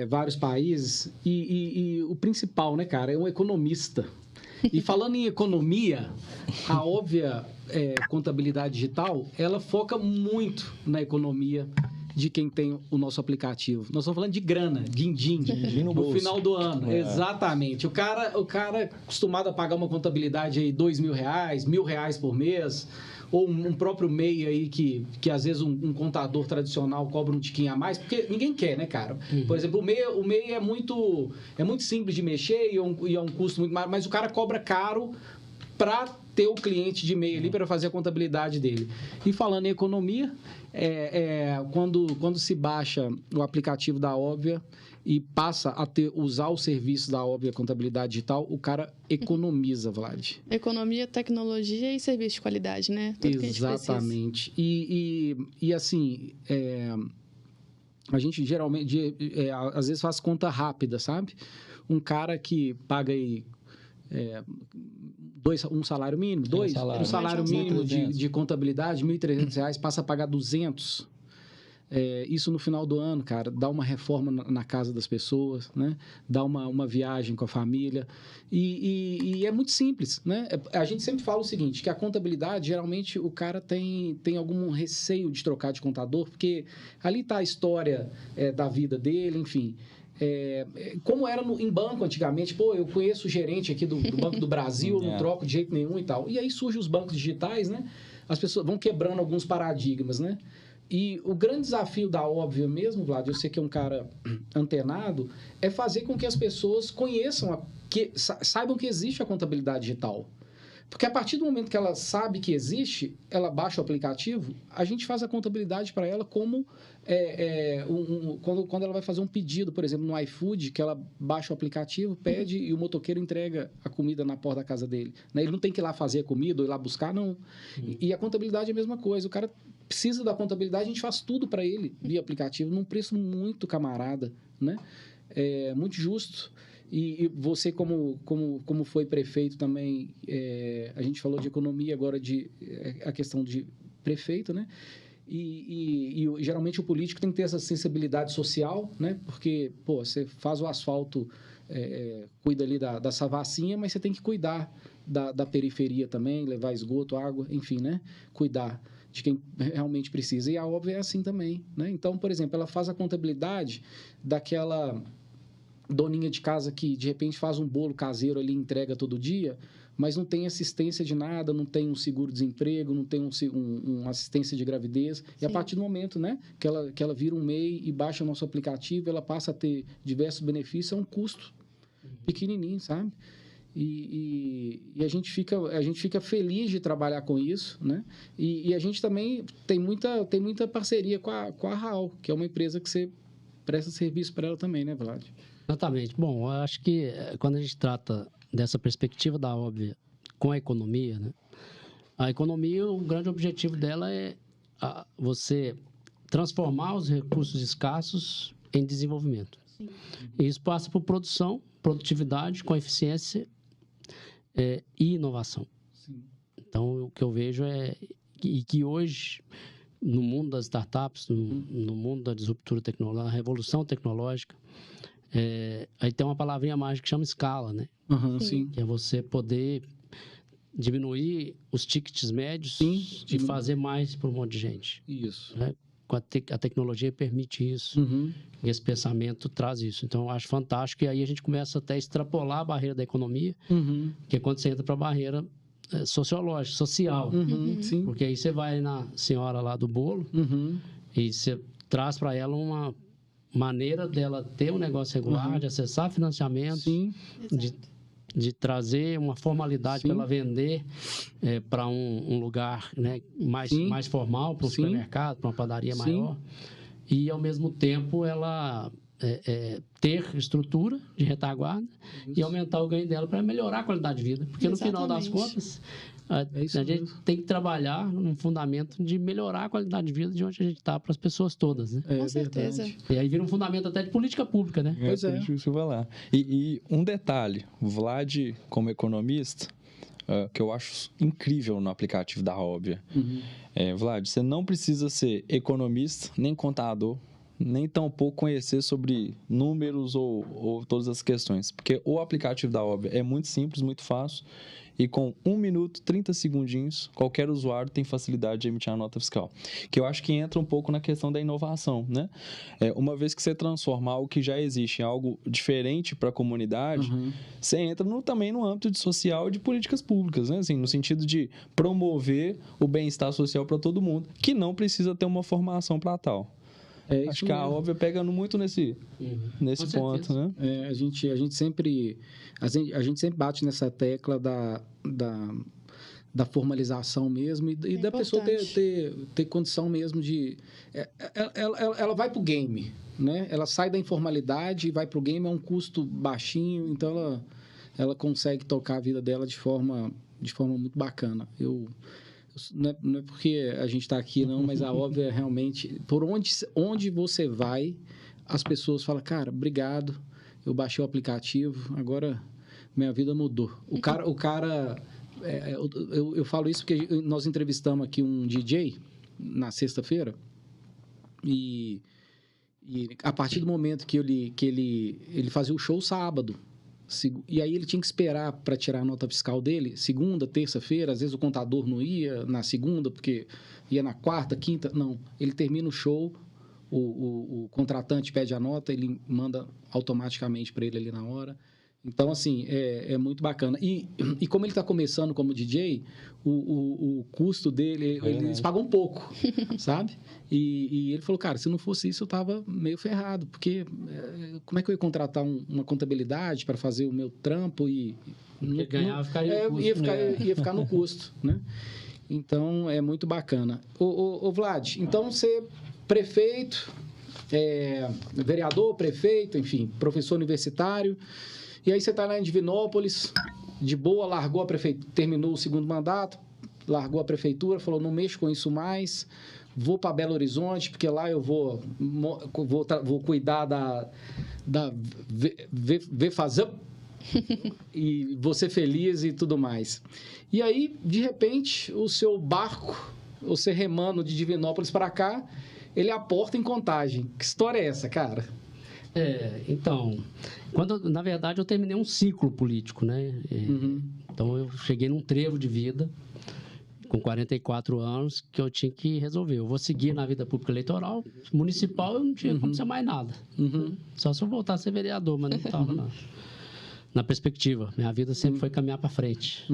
vários países e o principal, né, cara, é um economista. E falando em economia, a óbvia contabilidade digital, ela foca muito na economia de quem tem o nosso aplicativo. Nós estamos falando de grana, din-din, no final do ano. Exatamente. O cara acostumado a pagar uma contabilidade aí R$2.000, R$1.000 por mês, ou um próprio MEI aí que às vezes um contador tradicional cobra um tiquinho a mais, porque ninguém quer, né, cara? Por exemplo, o MEI é muito simples de mexer e é um custo muito mais, mas o cara cobra caro para ter o cliente de MEI ali para fazer a contabilidade dele. E falando em economia, quando se baixa o aplicativo da Óbvia e passa a usar o serviço da Óbvia Contabilidade Digital, o cara economiza, Vlad. Economia, tecnologia e serviço de qualidade, né? Tudo Exatamente. E assim, a gente geralmente, às vezes faz conta rápida, sabe? Um cara que paga aí um salário mínimo, um salário mínimo de contabilidade, R$1.300, passa a pagar R$200. Isso no final do ano, cara, dá uma reforma na casa das pessoas, né? Dá uma viagem com a família e é muito simples, né? A gente sempre fala o seguinte, que a contabilidade, geralmente, o cara tem algum receio de trocar de contador, porque ali está a história da vida dele, enfim. Como era em banco antigamente, eu conheço o gerente aqui do Banco do Brasil, não troco de jeito nenhum e tal. E aí surgem os bancos digitais, né? As pessoas vão quebrando alguns paradigmas, né? E o grande desafio da Óbvia mesmo, Vlad, eu sei que é um cara antenado, é fazer com que as pessoas conheçam, saibam que existe a contabilidade digital. Porque a partir do momento que ela sabe que existe, ela baixa o aplicativo, a gente faz a contabilidade para ela como quando ela vai fazer um pedido, por exemplo, no iFood, que ela baixa o aplicativo, pede e o motoqueiro entrega a comida na porta da casa dele. Né? Ele não tem que ir lá fazer a comida ou ir lá buscar, não. E a contabilidade é a mesma coisa. O cara precisa da contabilidade, a gente faz tudo para ele via aplicativo, num preço muito camarada, né? Muito justo. E você, como foi prefeito também, a gente falou de economia, agora a questão de prefeito, né? E geralmente o político tem que ter essa sensibilidade social, né? Porque, você faz o asfalto, cuida ali da Savassinha, mas você tem que cuidar da periferia também, levar esgoto, água, enfim, né? Cuidar de quem realmente precisa. E a Óbvia é assim também, né? Então, por exemplo, ela faz a contabilidade daquela doninha de casa que, de repente, faz um bolo caseiro ali e entrega todo dia, mas não tem assistência de nada, não tem um seguro-desemprego, não tem uma assistência de gravidez. Sim. E a partir do momento, né, que ela vira um MEI e baixa o nosso aplicativo, ela passa a ter diversos benefícios, é um custo pequenininho, sabe? E a gente fica feliz de trabalhar com isso, né? E a gente também tem muita parceria com a RAL, que é uma empresa que você presta serviço para ela também, né, Vlad? Exatamente. Bom, eu acho que quando a gente trata dessa perspectiva da Óbvia com a economia, né? A economia, o grande objetivo dela é você transformar os recursos escassos em desenvolvimento. Sim. E isso passa por produção, produtividade, com eficiência e inovação. Sim. Então, o que eu vejo é que hoje, no mundo das startups, no mundo da disruptura tecnológica, a revolução tecnológica, aí tem uma palavrinha mágica que chama escala, né? Sim. Que é você poder diminuir os tickets médios e fazer mais para um monte de gente. Isso. Né? A tecnologia permite isso. E esse pensamento traz isso. Então, eu acho fantástico. E aí a gente começa até a extrapolar a barreira da economia, que é quando você entra para a barreira sociológica, social. Sim. Porque aí você vai na senhora lá do bolo e você traz para ela uma maneira dela ter um negócio regular, de acessar financiamento, de trazer uma formalidade para ela vender para um lugar, né, mais formal, para um supermercado, para uma padaria maior. E, ao mesmo tempo, ela ter estrutura de retaguarda e aumentar o ganho dela para melhorar a qualidade de vida. Porque, no final das contas, a gente tem que trabalhar num fundamento de melhorar a qualidade de vida de onde a gente está para as pessoas todas, né? Com certeza. E aí vira um fundamento até de política pública, né? Pois é. Isso vai lá. E um detalhe, o Vlad, como economista, que eu acho incrível no aplicativo da Óbvia. Vlad, você não precisa ser economista, nem contador, nem tampouco conhecer sobre números ou todas as questões. Porque o aplicativo da Óbvia é muito simples, muito fácil. E com 1 minuto, 30 segundinhos, qualquer usuário tem facilidade de emitir a nota fiscal. Que eu acho que entra um pouco na questão da inovação, né? Uma vez que você transformar o que já existe em algo diferente para a comunidade, você entra também no âmbito de social e de políticas públicas, né? Assim, no sentido de promover o bem-estar social para todo mundo, que não precisa ter uma formação para tal. Acho que a Óbvia pega muito nesse ponto, né? A gente sempre bate nessa tecla da formalização mesmo e da pessoa ter condição mesmo de... Ela vai para o game, né? Ela sai da informalidade e vai para o game, é um custo baixinho, então ela consegue tocar a vida dela de forma muito bacana. Não é porque a gente está aqui, não, mas a Óbvia é realmente... Por onde você vai, as pessoas falam, cara, obrigado, eu baixei o aplicativo, agora minha vida mudou. O cara eu falo isso porque nós entrevistamos aqui um DJ na sexta-feira e a partir do momento que ele fazia o show sábado, e aí ele tinha que esperar para tirar a nota fiscal dele, segunda, terça-feira, às vezes o contador não ia na segunda, porque ia na quarta, quinta, não. Ele termina o show, o contratante pede a nota, ele manda automaticamente para ele ali na hora, Então, assim, é muito bacana. E como ele está começando como DJ, o custo dele, eles pagam um pouco, sabe? E ele falou, cara, se não fosse isso, eu tava meio ferrado, porque como é que eu ia contratar uma contabilidade para fazer o meu trampo e... ia ficar no custo, né? Então, é muito bacana. Ô Vlad, então você, prefeito, vereador, prefeito, enfim, professor universitário... E aí você está lá em Divinópolis, de boa, largou a prefeitura, terminou o segundo mandato, largou a prefeitura, falou, não mexo com isso mais, vou para Belo Horizonte, porque lá eu vou cuidar da fazer e vou ser feliz e tudo mais. E aí, de repente, o seu barco, você remando de Divinópolis para cá, ele aporta em Contagem. Que história é essa, cara? Então, na verdade eu terminei um ciclo político, né? Então eu cheguei num trevo de vida, com 44 anos, que eu tinha que resolver. Eu vou seguir na vida pública eleitoral, municipal eu não tinha como ser mais nada. Só se eu voltar a ser vereador, mas não estava na perspectiva. Minha vida sempre foi caminhar para frente.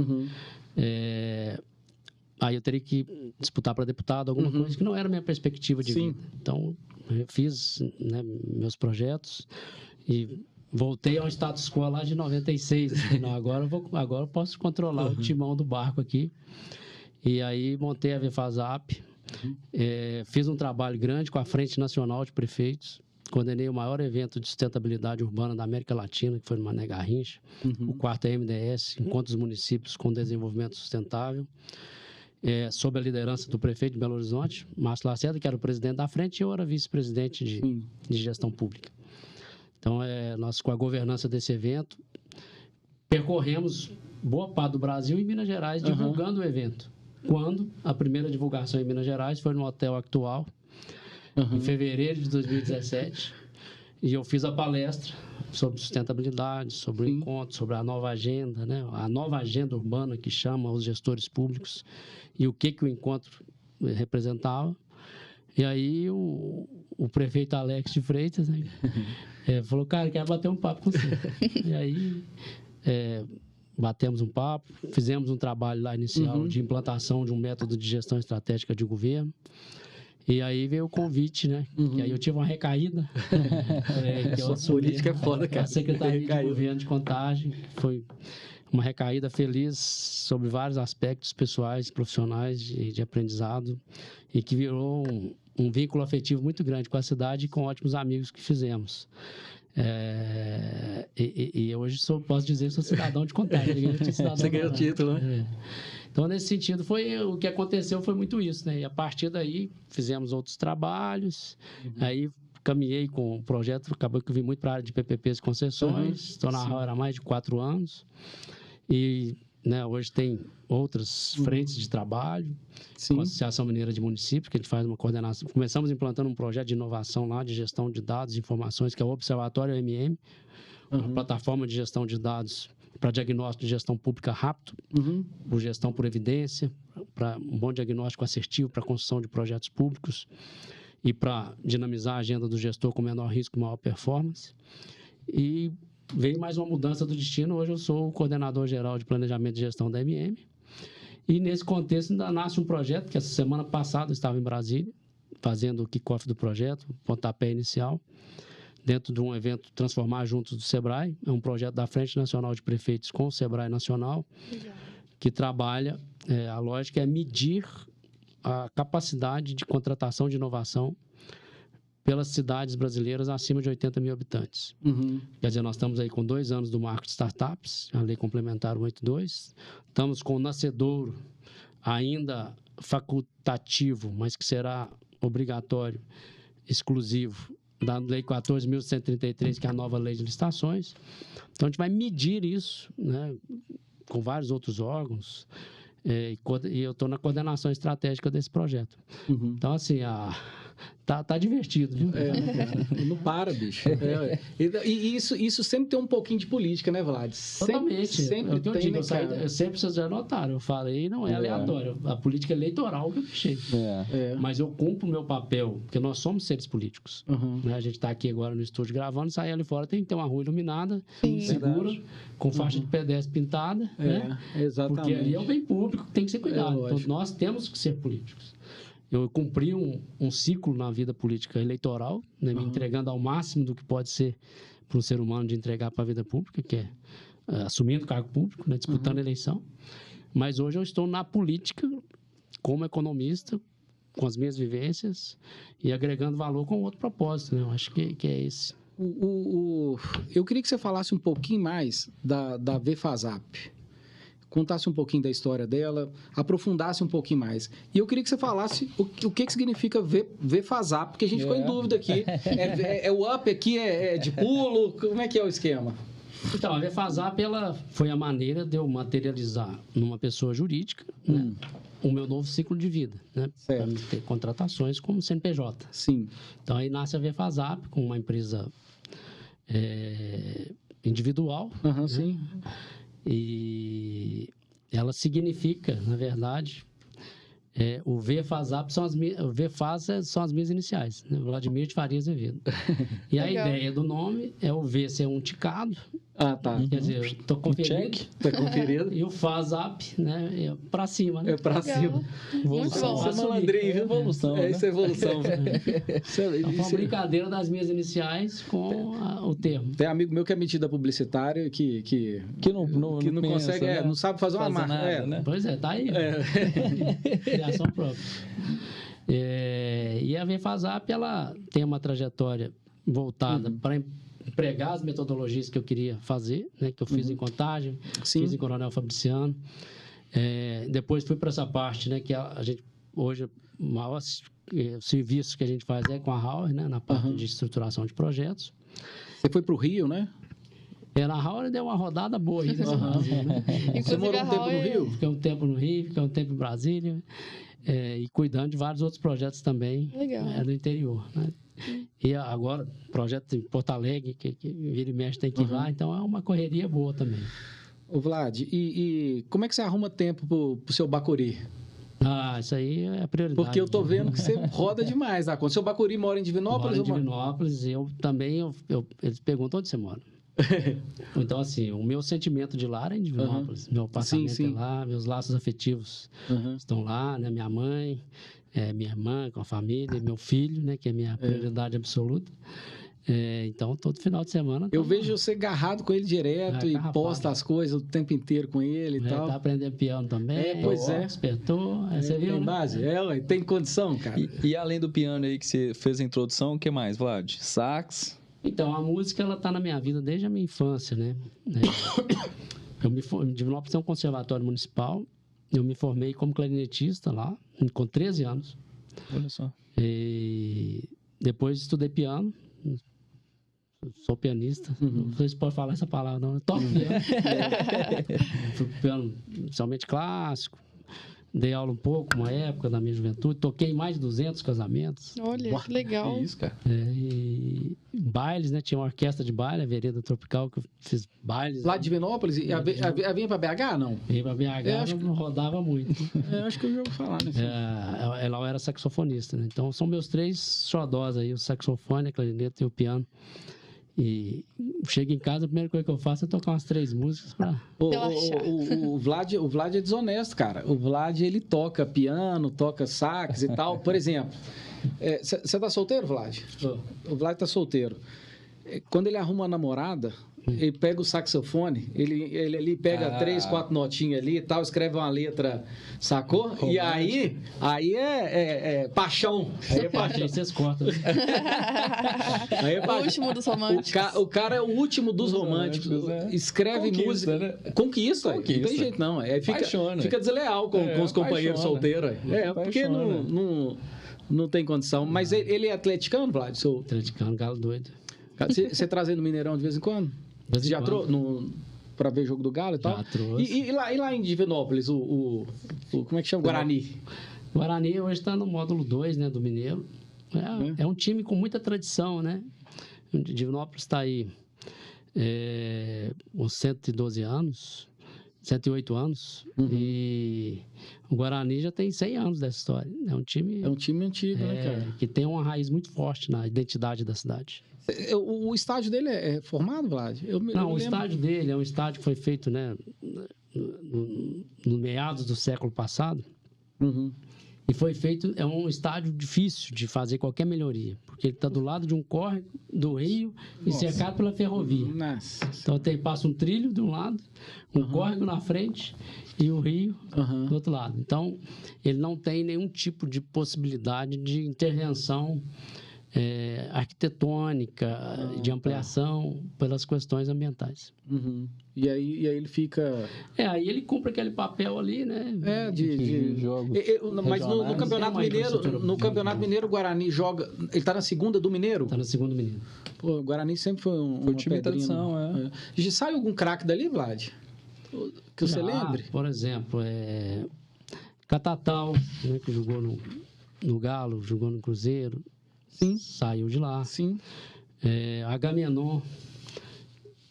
Aí eu teria que disputar para deputado, alguma coisa que não era minha perspectiva de vida. Então, eu fiz, né, meus projetos e voltei ao status quo lá de 96. Não, agora eu posso controlar o timão do barco aqui. E aí montei a Vefasap, fiz um trabalho grande com a Frente Nacional de Prefeitos, coordenei o maior evento de sustentabilidade urbana da América Latina, que foi no Mané Garrincha, o 4º MDS, Encontro dos Municípios com Desenvolvimento Sustentável. Sob a liderança do prefeito de Belo Horizonte, Márcio Lacerda, que era o presidente da frente, e eu era vice-presidente de gestão pública. Então, nós, com a governança desse evento, percorremos boa parte do Brasil e Minas Gerais, divulgando o evento. Quando a primeira divulgação em Minas Gerais foi no Hotel Actual, em fevereiro de 2017, e eu fiz a palestra sobre sustentabilidade, sobre o encontro, sobre a nova agenda, né? A nova agenda urbana que chama os gestores públicos e o que o encontro representava. E aí o prefeito Alex de Freitas, né, falou, cara, quero bater um papo com você. E aí batemos um papo, fizemos um trabalho lá inicial de implantação de um método de gestão estratégica de governo. E aí veio o convite, né? E aí eu tive uma recaída. Que eu assumi política é foda, cara. A Secretaria de Governo de Contagem. Foi uma recaída feliz sobre vários aspectos pessoais, profissionais, de aprendizado. E que virou um vínculo afetivo muito grande com a cidade e com ótimos amigos que fizemos. E hoje posso dizer que sou cidadão de Contagem. Você ganhou o título, né? Então, nesse sentido, o que aconteceu foi muito isso, né? E a partir daí, fizemos outros trabalhos, aí caminhei com o projeto, acabou que eu vim muito para a área de PPPs e concessões, estou na RAL há mais de 4 anos, e né, hoje tem outras frentes de trabalho, com a Associação Mineira de Municípios, que a gente faz uma coordenação. Começamos implantando um projeto de inovação lá, de gestão de dados e informações, que é o Observatório MM, uma plataforma de gestão de dados para diagnóstico de gestão pública rápido, por gestão por evidência, para um bom diagnóstico assertivo para a construção de projetos públicos e para dinamizar a agenda do gestor com menor risco e maior performance. E veio mais uma mudança do destino. Hoje eu sou o coordenador geral de planejamento e gestão da MM. E nesse contexto ainda nasce um projeto que essa semana passada eu estava em Brasília, fazendo o kick-off do projeto, pontapé inicial, dentro de um evento Transformar Juntos do SEBRAE. É um projeto da Frente Nacional de Prefeitos com o SEBRAE Nacional, que trabalha, a lógica é medir a capacidade de contratação de inovação pelas cidades brasileiras acima de 80 mil habitantes. Quer dizer, nós estamos aí com 2 anos do marco de startups, a Lei Complementar 182, estamos com o Nascedouro ainda facultativo, mas que será obrigatório, exclusivo, da Lei 14.133, que é a nova lei de licitações. Então, a gente vai medir isso, né, com vários outros órgãos, e eu estou na coordenação estratégica desse projeto. Então, assim, tá divertido, viu? Não para, bicho. E isso sempre tem um pouquinho de política, né, Vlad? Totalmente. Sempre eu tem, digo, né, cara? eu sempre, vocês já notaram, eu falei, não é aleatório. A política eleitoral que eu fechei. Mas eu cumpro o meu papel, porque nós somos seres políticos. Né? A gente está aqui agora no estúdio gravando, sair ali fora tem que ter uma rua iluminada, segura, com faixa de pedestre pintada, né? Exatamente. Porque ali é o bem público que tem que ser cuidado. Então, nós temos que ser políticos. Eu cumpri um ciclo na vida política eleitoral, né, me entregando ao máximo do que pode ser para um ser humano de entregar para a vida pública, que é assumindo cargo público, né, disputando a eleição. Mas hoje eu estou na política como economista, com as minhas vivências e agregando valor com outro propósito. Né? Eu acho que é esse. Eu queria que você falasse um pouquinho mais da VFASAP. Contasse um pouquinho da história dela, aprofundasse um pouquinho mais. E eu queria que você falasse o que significa VFASAP, porque a gente ficou em dúvida aqui. É o up aqui, é de pulo? Como é que é o esquema? Então, a VFASAP, ela foi a maneira de eu materializar numa pessoa jurídica, né, o meu novo ciclo de vida, né? Para ter contratações como CNPJ. Sim. Então, aí nasce a VFASAP com uma empresa individual. Né? Sim. E ela significa, na verdade, o VFASAP são as minhas iniciais, né? Vladimir de Farias Azevedo. E a ideia do nome é o V ser um ticado. Tá. Quer dizer, eu tô conferindo. Tá conferido. E o FASAP, né? É pra cima, né? É pra cima. Muito bom. Você é malandrinho. Evolução. Isso é evolução. Então, foi uma brincadeira das minhas iniciais com o termo. Tem amigo meu que é metido a publicitário que não pensa, consegue, né? não sabe fazer uma marca. Nada, né? Pois tá aí. Criação própria. E a VFASAP, ela tem uma trajetória voltada para empregar as metodologias que eu queria fazer, né, que eu fiz em Contagem, fiz em Coronel Fabriciano. Depois fui para essa parte, né, que a gente hoje o maior serviço que a gente faz é com a Hauer, né, na parte de estruturação de projetos. Você foi para o Rio, né? Na Hauer deu uma rodada boa aí nesse Brasil, né? Você morou um tempo no Rio? Fiquei um tempo no Rio, fiquei um tempo em Brasília, e cuidando de vários outros projetos também do interior, né? E agora, projeto em Porto Alegre, que vira e mexe tem que ir lá, então é uma correria boa também. Ô Vlad, e como é que você arruma tempo pro seu Bacuri? Isso aí é a prioridade. Porque eu tô vendo que você roda demais da conta. Seu Bacuri mora em Divinópolis? Moro em Divinópolis, eu também, eles perguntam onde você mora. Então, assim, o meu sentimento de lar é em Divinópolis. Meu apartamento é lá, meus laços afetivos estão lá, né? Minha mãe, minha irmã com a família, meu filho, né? Que é minha prioridade absoluta. Então, todo final de semana... Eu vejo você agarrado com ele direto e posta as coisas o tempo inteiro com ele e tal. Tá aprendendo piano também. Pois é. Despertou. Você viu, tem né? base? Tem condição, cara. E além do piano aí que você fez a introdução, o que mais, Vlad? Sax? Então, a música, ela tá na minha vida desde a minha infância, né? Divinópolis tem um conservatório municipal. Eu me formei como clarinetista lá, com 13 anos. Olha só. E depois estudei piano. Sou pianista. Não sei se pode falar essa palavra, não. Eu toco piano. Fui pro piano, principalmente clássico. Dei aula um pouco, uma época da minha juventude. Toquei mais de 200 casamentos. Olha, que legal. Que isso, cara. E bailes, né? Tinha uma orquestra de baile, a Vereda Tropical, que eu fiz bailes. Lá de Divinópolis? E vinha pra BH, não? Vinha pra BH, não rodava muito. Eu acho que eu já ouvi falar, né? Ela era saxofonista, né? Então, são meus 3 xodós aí, o saxofone, a clarineta e o piano. E chego em casa, a primeira coisa que eu faço é tocar umas 3 músicas pra... O Vlad é desonesto, cara. O Vlad, ele toca piano, toca sax e tal. Por exemplo, você tá solteiro, Vlad? O Vlad tá solteiro. Quando ele arruma uma namorada, ele pega o saxofone, ele pega 3, 4 notinhas ali e tal, escreve uma letra, sacou? Romântico. E aí é paixão. Aí é paixão. Vocês cortam. O último dos românticos. O cara é o último dos românticos. Escreve música. Né? Conquista. Não tem jeito, não. Fica desleal com os companheiros solteiros. Porque não tem condição. Mas ele é atleticano, Vlad? Atleticano, galo doido. Você trazendo Mineirão de vez em quando? Você já trouxe para ver jogo do Galo e tal? Já trouxe. E lá em Divinópolis, como é que chama? Guarani. Guarani hoje está no módulo 2, né, do Mineiro. É um time com muita tradição, né? O Divinópolis está aí uns 112 anos, 108 anos, e o Guarani já tem 100 anos dessa história. É um time antigo, né, cara? que tem uma raiz muito forte na identidade da cidade. O estádio dele é formado, Vlad? O estádio dele é um estádio que foi feito, né, no meados do século passado. E foi feito, é um estádio difícil de fazer qualquer melhoria, porque ele está do lado de um córrego do rio e cercado pela ferrovia. Nossa. Então passa um trilho de um lado, um córrego na frente e o rio do outro lado. Então ele não tem nenhum tipo de possibilidade de intervenção arquitetônica, de ampliação pelas questões ambientais. E aí ele fica... Aí ele cumpre aquele papel ali, né? De jogos. Mas no Campeonato Mineiro, o Guarani joga... Ele está na segunda do Mineiro? Está na segunda do Mineiro. Pô, o Guarani sempre foi um time de tradição, Sai algum craque dali, Vlad? Que você lembre? Por exemplo, Catatal, né, que jogou no Galo, jogou no Cruzeiro. Sim. Saiu de lá. Sim. Agamenon,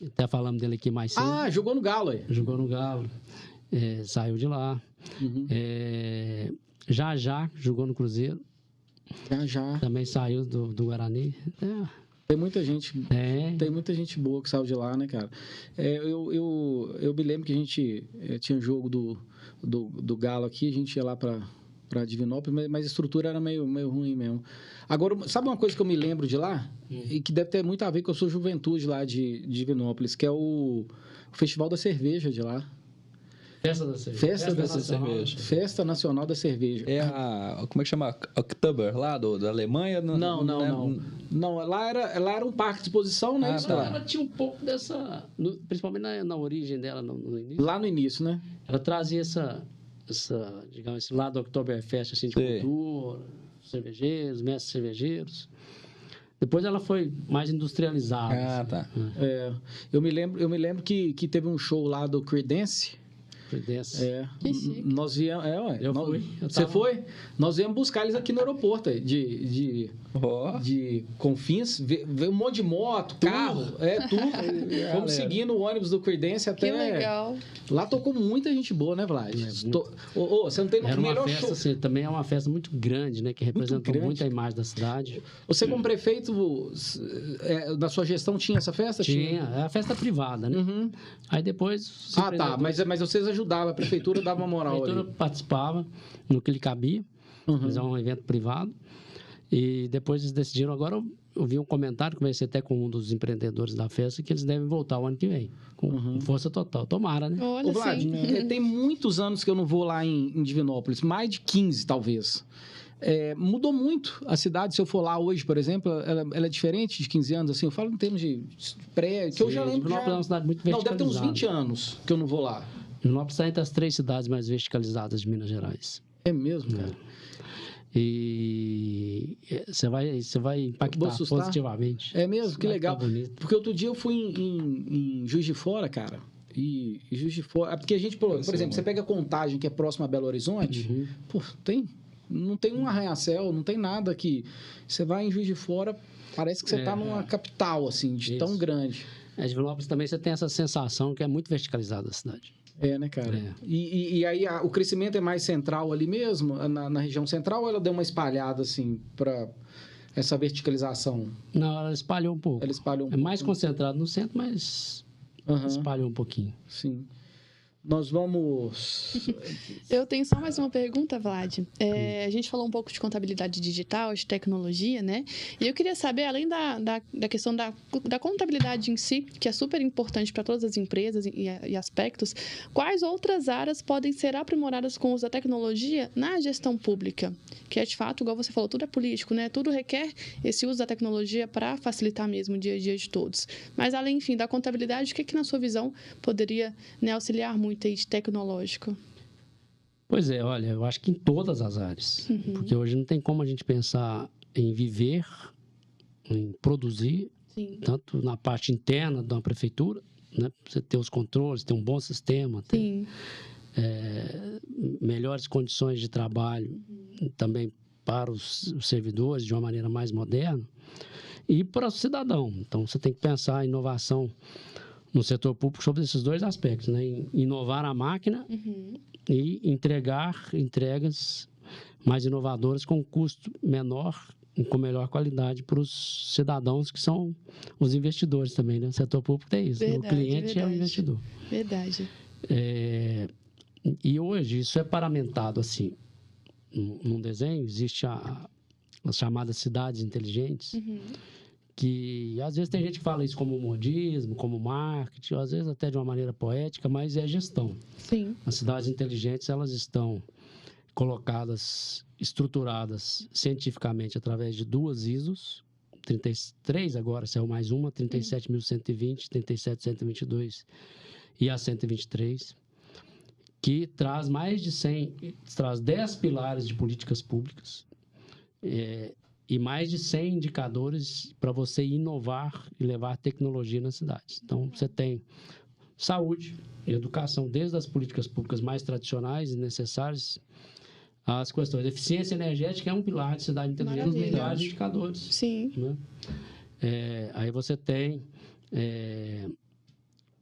até falamos dele aqui mais cedo. Jogou no Galo aí. Jogou no Galo, saiu de lá. Já jogou no Cruzeiro. Já. Também saiu do Guarani. Tem muita gente boa que saiu de lá, né, cara? Eu me lembro que a gente tinha jogo do Galo aqui, a gente ia lá para Divinópolis, mas a estrutura era meio ruim mesmo. Agora, sabe uma coisa que eu me lembro de lá? E que deve ter muito a ver com a sua juventude lá de Divinópolis, que é o Festival da Cerveja de lá. Festa da Cerveja. Festa Nacional da Cerveja. Como é que chama? Oktober, lá da Alemanha? Não, lá era um parque de exposição, né? Ela tinha um pouco dessa... principalmente na origem dela, no início. Lá no início, né? Ela trazia digamos, esse lado do Oktoberfest, assim, de cultura, cervejeiros, mestres cervejeiros. Depois ela foi mais industrializada. Tá. Eu me lembro que teve um show lá do Creedence. Que chique. Nós viemos... Eu fui. Você foi? Nós viemos buscar eles aqui no aeroporto, de Confins, veio um monte de moto, carro, tudo. Fomos seguindo o ônibus do Creedence até... Que legal. Lá tocou muita gente boa, né, Vlad? Você não tem Era uma melhor festa, show. assim, também é uma festa muito grande, né? Que representou muito a imagem da cidade. Você, como prefeito, na sua gestão, tinha essa festa? Tinha. É a festa privada, né? Aí depois... Mas vocês ajudavam, a prefeitura dava uma moral ali. A prefeitura participava no que lhe cabia. Mas é um evento privado. E depois eles decidiram, agora eu vi um comentário, conversei até com um dos empreendedores da festa, que eles devem voltar o ano que vem, com força total. Tomara, né? Olha, Vlad, tem muitos anos que eu não vou lá em Divinópolis, mais de 15 talvez. Mudou muito a cidade. Se eu for lá hoje, por exemplo, ela é diferente de 15 anos, assim, eu falo em termos de que eu já lembro. Divinópolis é uma cidade muito verticalizada. Deve ter uns 20 anos que eu não vou lá. Divinópolis está entre as 3 cidades mais verticalizadas de Minas Gerais. É mesmo, cara? E você vai impactar positivamente. É mesmo? Que legal. Bonito. Porque outro dia eu fui em Juiz de Fora, cara. E Juiz de Fora... Porque a gente, por exemplo, você pega a Contagem, que é próxima a Belo Horizonte, não tem um arranha-céu, não tem nada aqui. Você vai em Juiz de Fora, parece que você está numa capital, assim, de tão grande. Divinópolis também você tem essa sensação que é muito verticalizada a cidade. Né, cara? E aí o crescimento é mais central ali mesmo, na região central, ou ela deu uma espalhada, assim, para essa verticalização? Não, ela espalhou um pouco. É mais concentrado no centro, mas espalhou um pouquinho. Sim. Nós vamos... Eu tenho só mais uma pergunta, Vlad. A gente falou um pouco de contabilidade digital, de tecnologia, né? E eu queria saber, além da questão da contabilidade em si, que é super importante para todas as empresas e aspectos, quais outras áreas podem ser aprimoradas com o uso da tecnologia na gestão pública? Que é, de fato, igual você falou, tudo é político, né? Tudo requer esse uso da tecnologia para facilitar mesmo o dia a dia de todos. Mas, além, enfim, da contabilidade, o que na sua visão, poderia, né, auxiliar muito de tecnológico? Pois olha, eu acho que em todas as áreas. Porque hoje não tem como a gente pensar em viver, em produzir, tanto na parte interna da prefeitura, né? Você ter os controles, ter um bom sistema, ter melhores condições de trabalho, também para os servidores de uma maneira mais moderna e para o cidadão. Então, você tem que pensar a inovação no setor público sobre esses dois aspectos, né? Inovar a máquina e entregar entregas mais inovadoras com custo menor e com melhor qualidade para os cidadãos, que são os investidores também, né? O setor público tem isso, Verdade, o cliente é o verdade. investidor. Verdade. E hoje isso é paramentado assim, num desenho, existe as chamadas cidades inteligentes, que às vezes tem gente que fala isso como modismo, como marketing, às vezes até de uma maneira poética, mas é gestão. Sim. As cidades inteligentes, elas estão colocadas, estruturadas cientificamente através de 2 ISOs, 33 agora, saiu mais uma, 37.120, 37.122 e a 123, que traz traz 10 pilares de políticas públicas e mais de 100 indicadores para você inovar e levar tecnologia nas cidades. Então, você tem saúde e educação, desde as políticas públicas mais tradicionais e necessárias, as questões de eficiência energética é um pilar de cidade inteligente, os melhores indicadores. Sim. Né? Aí você tem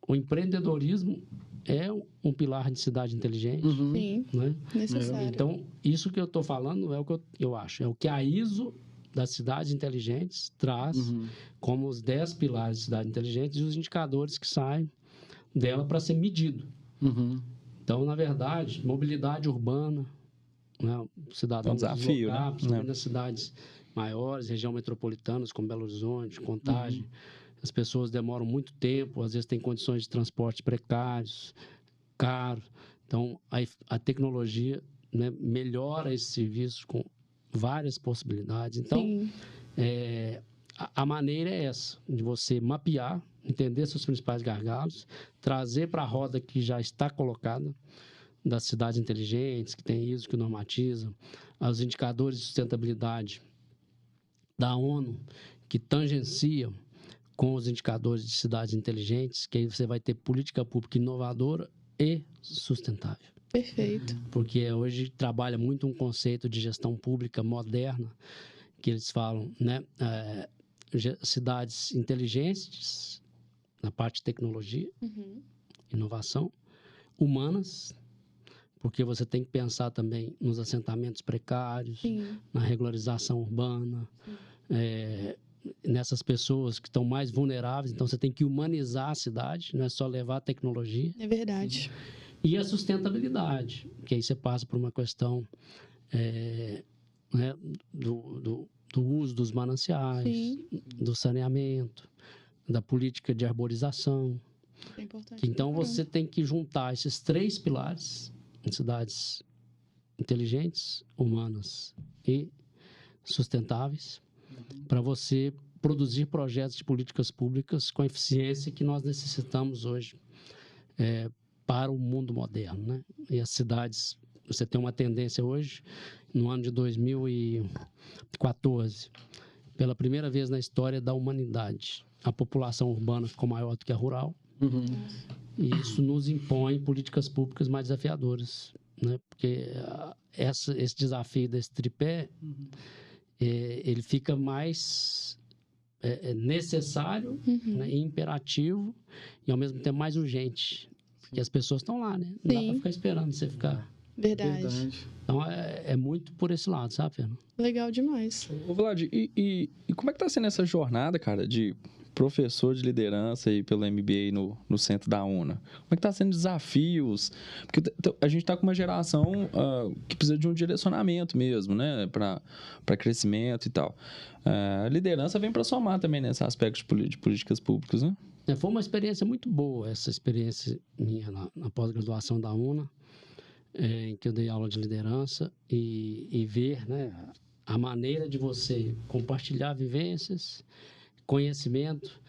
o empreendedorismo é um pilar de cidade inteligente. Sim. Né? Necessário. Então, isso que eu estou falando é o que eu acho, é o que a ISO das cidades inteligentes traz como os 10 pilares de cidade inteligente e os indicadores que saem dela para ser medido. Então, na verdade, mobilidade urbana, né? Cidadãos É um desafio, deslocados, né? nas cidades maiores, região metropolitanas como Belo Horizonte, Contagem, as pessoas demoram muito tempo, às vezes têm condições de transporte precários, caros. Então, a tecnologia, né, melhora esse serviço com várias possibilidades. Então, a maneira é essa, de você mapear, entender seus principais gargalos, trazer para a roda que já está colocada, das cidades inteligentes, que tem ISO, que normatizam, os indicadores de sustentabilidade da ONU, que tangenciam com os indicadores de cidades inteligentes, que aí você vai ter política pública inovadora e sustentável. Perfeito. Porque hoje trabalha muito um conceito de gestão pública moderna, que eles falam, né? Cidades inteligentes, na parte de tecnologia, inovação, humanas, porque você tem que pensar também nos assentamentos precários, na regularização urbana, nessas pessoas que estão mais vulneráveis. Então, você tem que humanizar a cidade, não é só levar a tecnologia. É verdade. E a sustentabilidade, que aí você passa por uma questão né, do uso dos mananciais, do saneamento, da política de arborização. É importante. Então, você tem que juntar esses 3 pilares em cidades inteligentes, humanas e sustentáveis, para você produzir projetos de políticas públicas com a eficiência que nós necessitamos hoje para o mundo moderno, né? E as cidades, você tem uma tendência hoje, no ano de 2014, pela primeira vez na história da humanidade, a população urbana ficou maior do que a rural. E isso nos impõe políticas públicas mais desafiadoras, né? Porque esse desafio desse tripé, ele fica mais necessário, né, e imperativo, e ao mesmo tempo mais urgente, porque as pessoas estão lá, né? Não dá para ficar esperando você ficar. Verdade. Então, é muito por esse lado, sabe, Fernando? Legal demais. Ô, Vlad, e como é que tá sendo essa jornada, cara, de professor de liderança aí pelo MBA no centro da UNA? Como é que tá sendo desafios? Porque a gente tá com uma geração que precisa de um direcionamento mesmo, né? Para crescimento e tal. A liderança vem para somar também nesse aspecto de políticas públicas, né? Foi uma experiência muito boa, essa experiência minha na pós-graduação da UNA, em que eu dei aula de liderança e ver, né, a maneira de você compartilhar vivências, conhecimento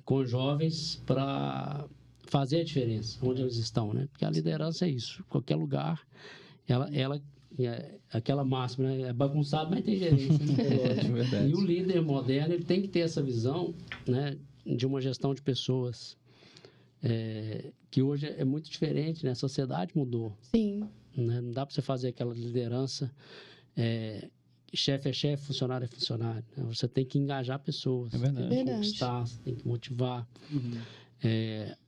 com jovens para fazer a diferença onde eles estão, né? Porque a liderança é isso, qualquer lugar, ela aquela máxima, né? É bagunçado, mas tem gerência, né? E o líder moderno, ele tem que ter essa visão, né, de uma gestão de pessoas que hoje é muito diferente, né? A sociedade mudou. Sim. Né? Não dá para você fazer aquela liderança chefe é chefe, funcionário é funcionário. Né? Você tem que engajar pessoas. É verdade. Você tem que Verdade. conquistar, você tem que motivar. Uhum.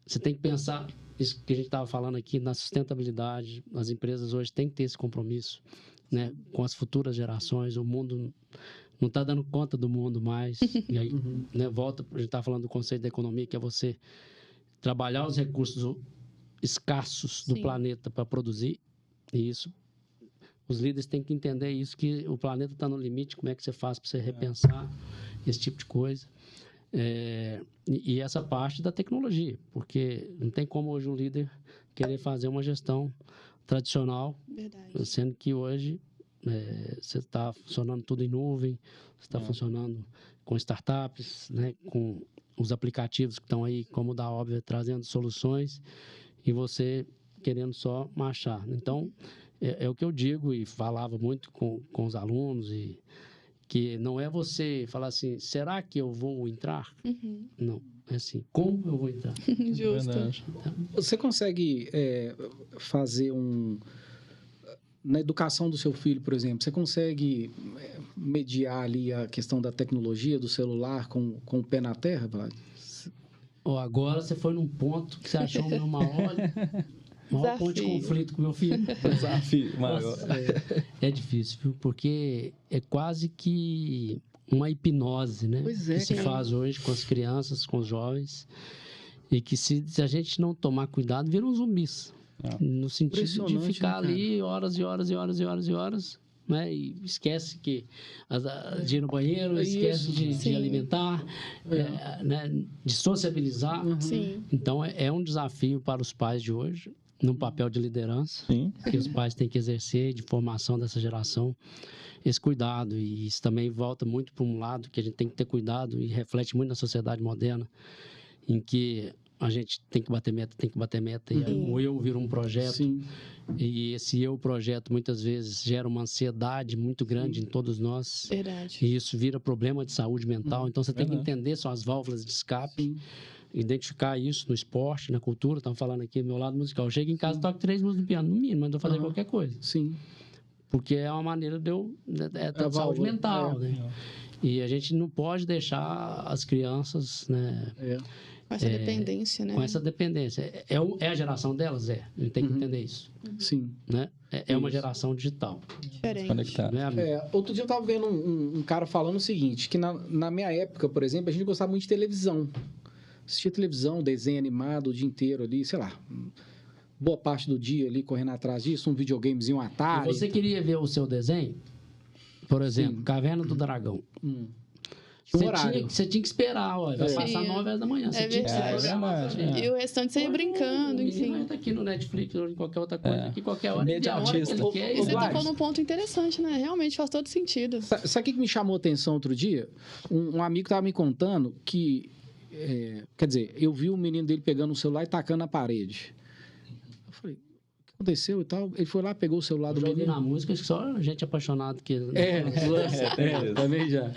Você tem que pensar, isso que a gente estava falando aqui, na sustentabilidade. As empresas hoje têm que ter esse compromisso, né, com as futuras gerações. O mundo não está dando conta do mundo mais. E aí, né, volta, a gente está falando do conceito da economia, que é você trabalhar os recursos escassos do Sim. planeta para produzir. E isso, os líderes têm que entender isso, que o planeta está no limite, como é que você faz para você repensar esse tipo de coisa. E essa parte da tecnologia, porque não tem como hoje um líder querer fazer uma gestão tradicional, Verdade. sendo que hoje você está funcionando tudo em nuvem, você está funcionando com startups, né, com os aplicativos que estão aí, como o da Óbvia, trazendo soluções, e você querendo só marchar. Então, é o que eu digo e falava muito com os alunos, e que não é você falar assim, será que eu vou entrar? Uhum. Não, é assim, como eu vou entrar? Justo. Verdade. Você consegue fazer na educação do seu filho, por exemplo, você consegue mediar ali a questão da tecnologia, do celular com o pé na terra, Vlad? Agora você foi num ponto que você achou o meu maior ponto de Desafio. conflito com meu filho. Desafio maior. Nossa, é difícil, viu? Porque é quase que uma hipnose, né? Pois é, que se cara. faz hoje com as crianças, com os jovens, e que se a gente não tomar cuidado, viram zumbis. No sentido de Impressionante, ficar né, ali horas e horas e horas e horas e horas, né? E esquece de ir no banheiro, esquece de Sim. alimentar, né? De sociabilizar. Sim. Então, é um desafio para os pais de hoje, num papel de liderança, Sim. que os pais têm que exercer, de formação dessa geração, esse cuidado. E isso também volta muito para um lado que a gente tem que ter cuidado, e reflete muito na sociedade moderna, em que a gente tem que bater meta, e aí o eu vira um projeto. Sim. E esse projeto muitas vezes gera uma ansiedade muito grande em todos nós. Verdade. E isso vira problema de saúde mental. Então você tem que entender suas válvulas de escape, identificar isso no esporte, na cultura. Estamos falando aqui do meu lado musical. Eu chego em casa e toco 3 músicas no piano, no mínimo, mas eu vou fazer qualquer coisa. Sim. Porque é uma maneira de eu. É saúde mental, né? E a gente não pode deixar as crianças, né? Com essa dependência, né? Com essa dependência. É a geração delas? A gente tem que entender isso. Sim. Né? É uma geração digital. Diferente. Conectado. Né, amigo? Outro dia eu estava vendo um cara falando o seguinte, que na minha época, por exemplo, a gente gostava muito de televisão. Assistia televisão, desenho animado o dia inteiro ali, sei lá, boa parte do dia ali correndo atrás disso, um videogamezinho, um E Atari. você queria ver o seu desenho? Por exemplo, Caverna do Dragão. Tinha um horário. Você tinha que esperar, ó, vai passar Sim. 9 horas da manhã. Você tinha que se verdade. programar. pra ver. E o restante você ia brincando, O menino enfim. tá aqui no Netflix ou em qualquer outra coisa, aqui qualquer hora. ele vê a hora que Imediatista. ele quer, E você Vlad. tocou num ponto interessante, né? Realmente faz todo sentido. Sabe o que me chamou a atenção outro dia? Um amigo estava me contando que, quer dizer, eu vi o menino dele pegando o celular e tacando na parede. Eu falei, o que aconteceu e tal? Ele foi lá, pegou o celular do Eu já ouvi menino. na música, acho que só gente apaixonada que... Também já.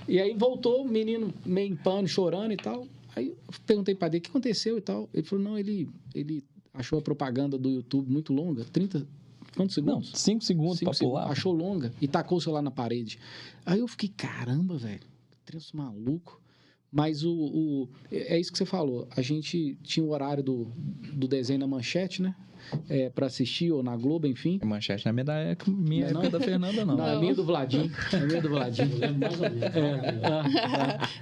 E aí voltou, o menino meio em pano, chorando e tal. Aí eu perguntei para ele, o que aconteceu e tal? Ele falou, não, ele achou a propaganda do YouTube muito longa, 30... Quantos Não, segundos? 5 segundos 5 pra segundos. pular. Achou longa e tacou o celular na parede. Aí eu fiquei, caramba, velho, que treço maluco. Mas é isso que você falou. A gente tinha o horário do desenho na Manchete, né? Para assistir, ou na Globo, enfim. A manchete não é minha Não, época da Fernanda, não. Não, é minha do Vladinho. É minha do Vladinho. Eu lembro mais ou menos.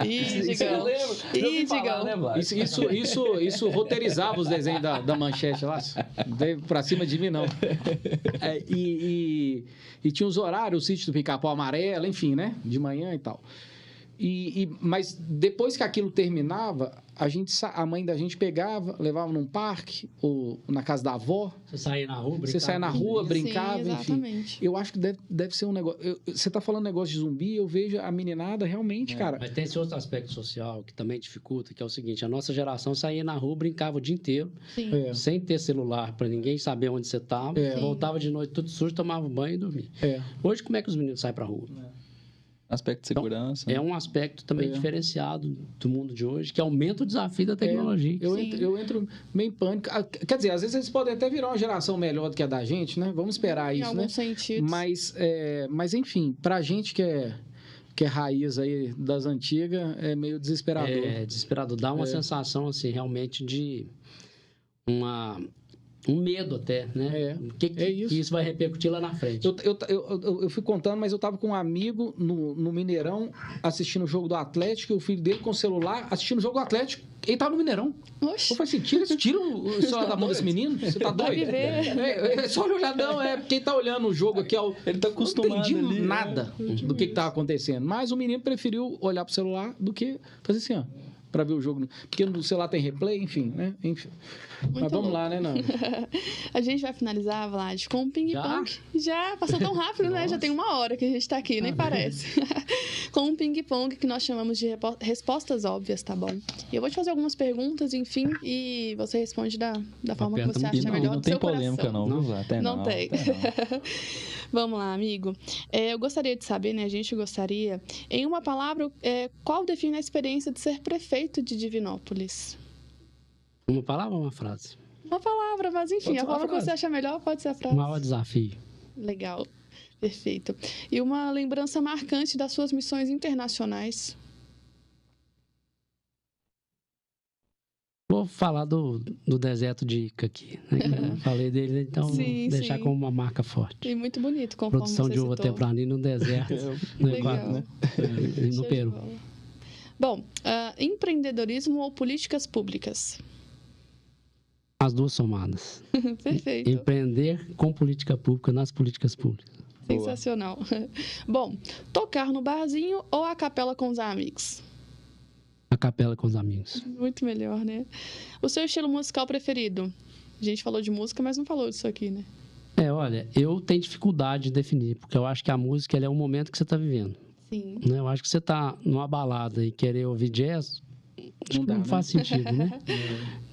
Ih, Digão. Ih, Digão. Isso roteirizava os desenhos da Manchete lá. Veio pra cima de mim, não. E tinha os horários, o sítio do Pica-Pau Amarelo, enfim, né? De manhã e tal. Mas depois que aquilo terminava, a mãe da gente pegava, levava num parque ou na casa da avó. Você saía na rua, brincava. Você saía na rua, Sim, brincava, enfim. exatamente. Eu acho que deve ser um negócio... Você tá falando negócio de zumbi, eu vejo a meninada realmente, cara... Mas tem esse outro aspecto social que também dificulta, que é o seguinte, a nossa geração saía na rua, brincava o dia inteiro, Sim. sem ter celular, para ninguém saber onde você estava, É. voltava de noite tudo sujo, tomava banho e dormia. É. Hoje, como é que os meninos saem pra rua? Aspecto de segurança. É um aspecto também diferenciado do mundo de hoje, que aumenta o desafio da tecnologia. Eu entro meio em pânico. Quer dizer, às vezes eles podem até virar uma geração melhor do que a da gente, né? Vamos esperar isso, né? Em alguns sentidos. Mas enfim, pra gente que é raiz aí das antigas, é meio desesperador. É desesperador. Dá uma sensação, assim, realmente de um medo até, né? Que isso vai repercutir lá na frente. Eu fui contando, mas eu estava com um amigo no Mineirão assistindo o jogo do Atlético e o filho dele com o celular assistindo o jogo do Atlético. Ele estava no Mineirão. Oxe. Eu falei assim, tira o celular da mão desse menino. Você tá doido? Só olhar, não. Quem tá olhando o jogo aqui... Ele tá acostumado. Não entendi ali, nada do que estava acontecendo. Mas o menino preferiu olhar pro celular do que fazer assim, ó. Para ver o jogo. Porque no celular tem replay, enfim, né? Enfim. Mas vamos lá, né, Nando? A gente vai finalizar, Vlad, com um ping-pong. Já passou tão rápido, né? Já tem 1 hora que a gente tá aqui, nem parece. Com um ping-pong que nós chamamos de respostas óbvias, tá bom? E eu vou te fazer algumas perguntas, enfim, e você responde da forma que você acha melhor do seu coração. Não tem polêmica, não, viu, Vlad? Não tem. Vamos lá, amigo. Eu gostaria de saber, né? A gente gostaria, em uma palavra, qual define a experiência de ser prefeito de Divinópolis? Uma palavra ou uma frase? Uma palavra, mas enfim, a forma que você acha melhor pode ser a frase. O maior desafio. Legal. Perfeito. E uma lembrança marcante das suas missões internacionais? Vou falar do deserto de Ica aqui. Né? Eu falei dele, então Sim, vou deixar sim. como uma marca forte. E muito bonito, conforme Produção você de uva citou. tempranilha no deserto, no Legal. Equador, né? Show No de Peru. bola. Bom, empreendedorismo ou políticas públicas? As duas somadas. Perfeito. Empreender com política pública nas políticas públicas. Sensacional. Bom, tocar no barzinho ou a capela com os amigos? A capela com os amigos. Muito melhor, né? O seu estilo musical preferido? A gente falou de música, mas não falou disso aqui, né? Olha, eu tenho dificuldade de definir, porque eu acho que a música ela é um momento que você está vivendo. Sim. Né? Eu acho que você está numa balada e querer ouvir jazz, acho que não faz sentido, né?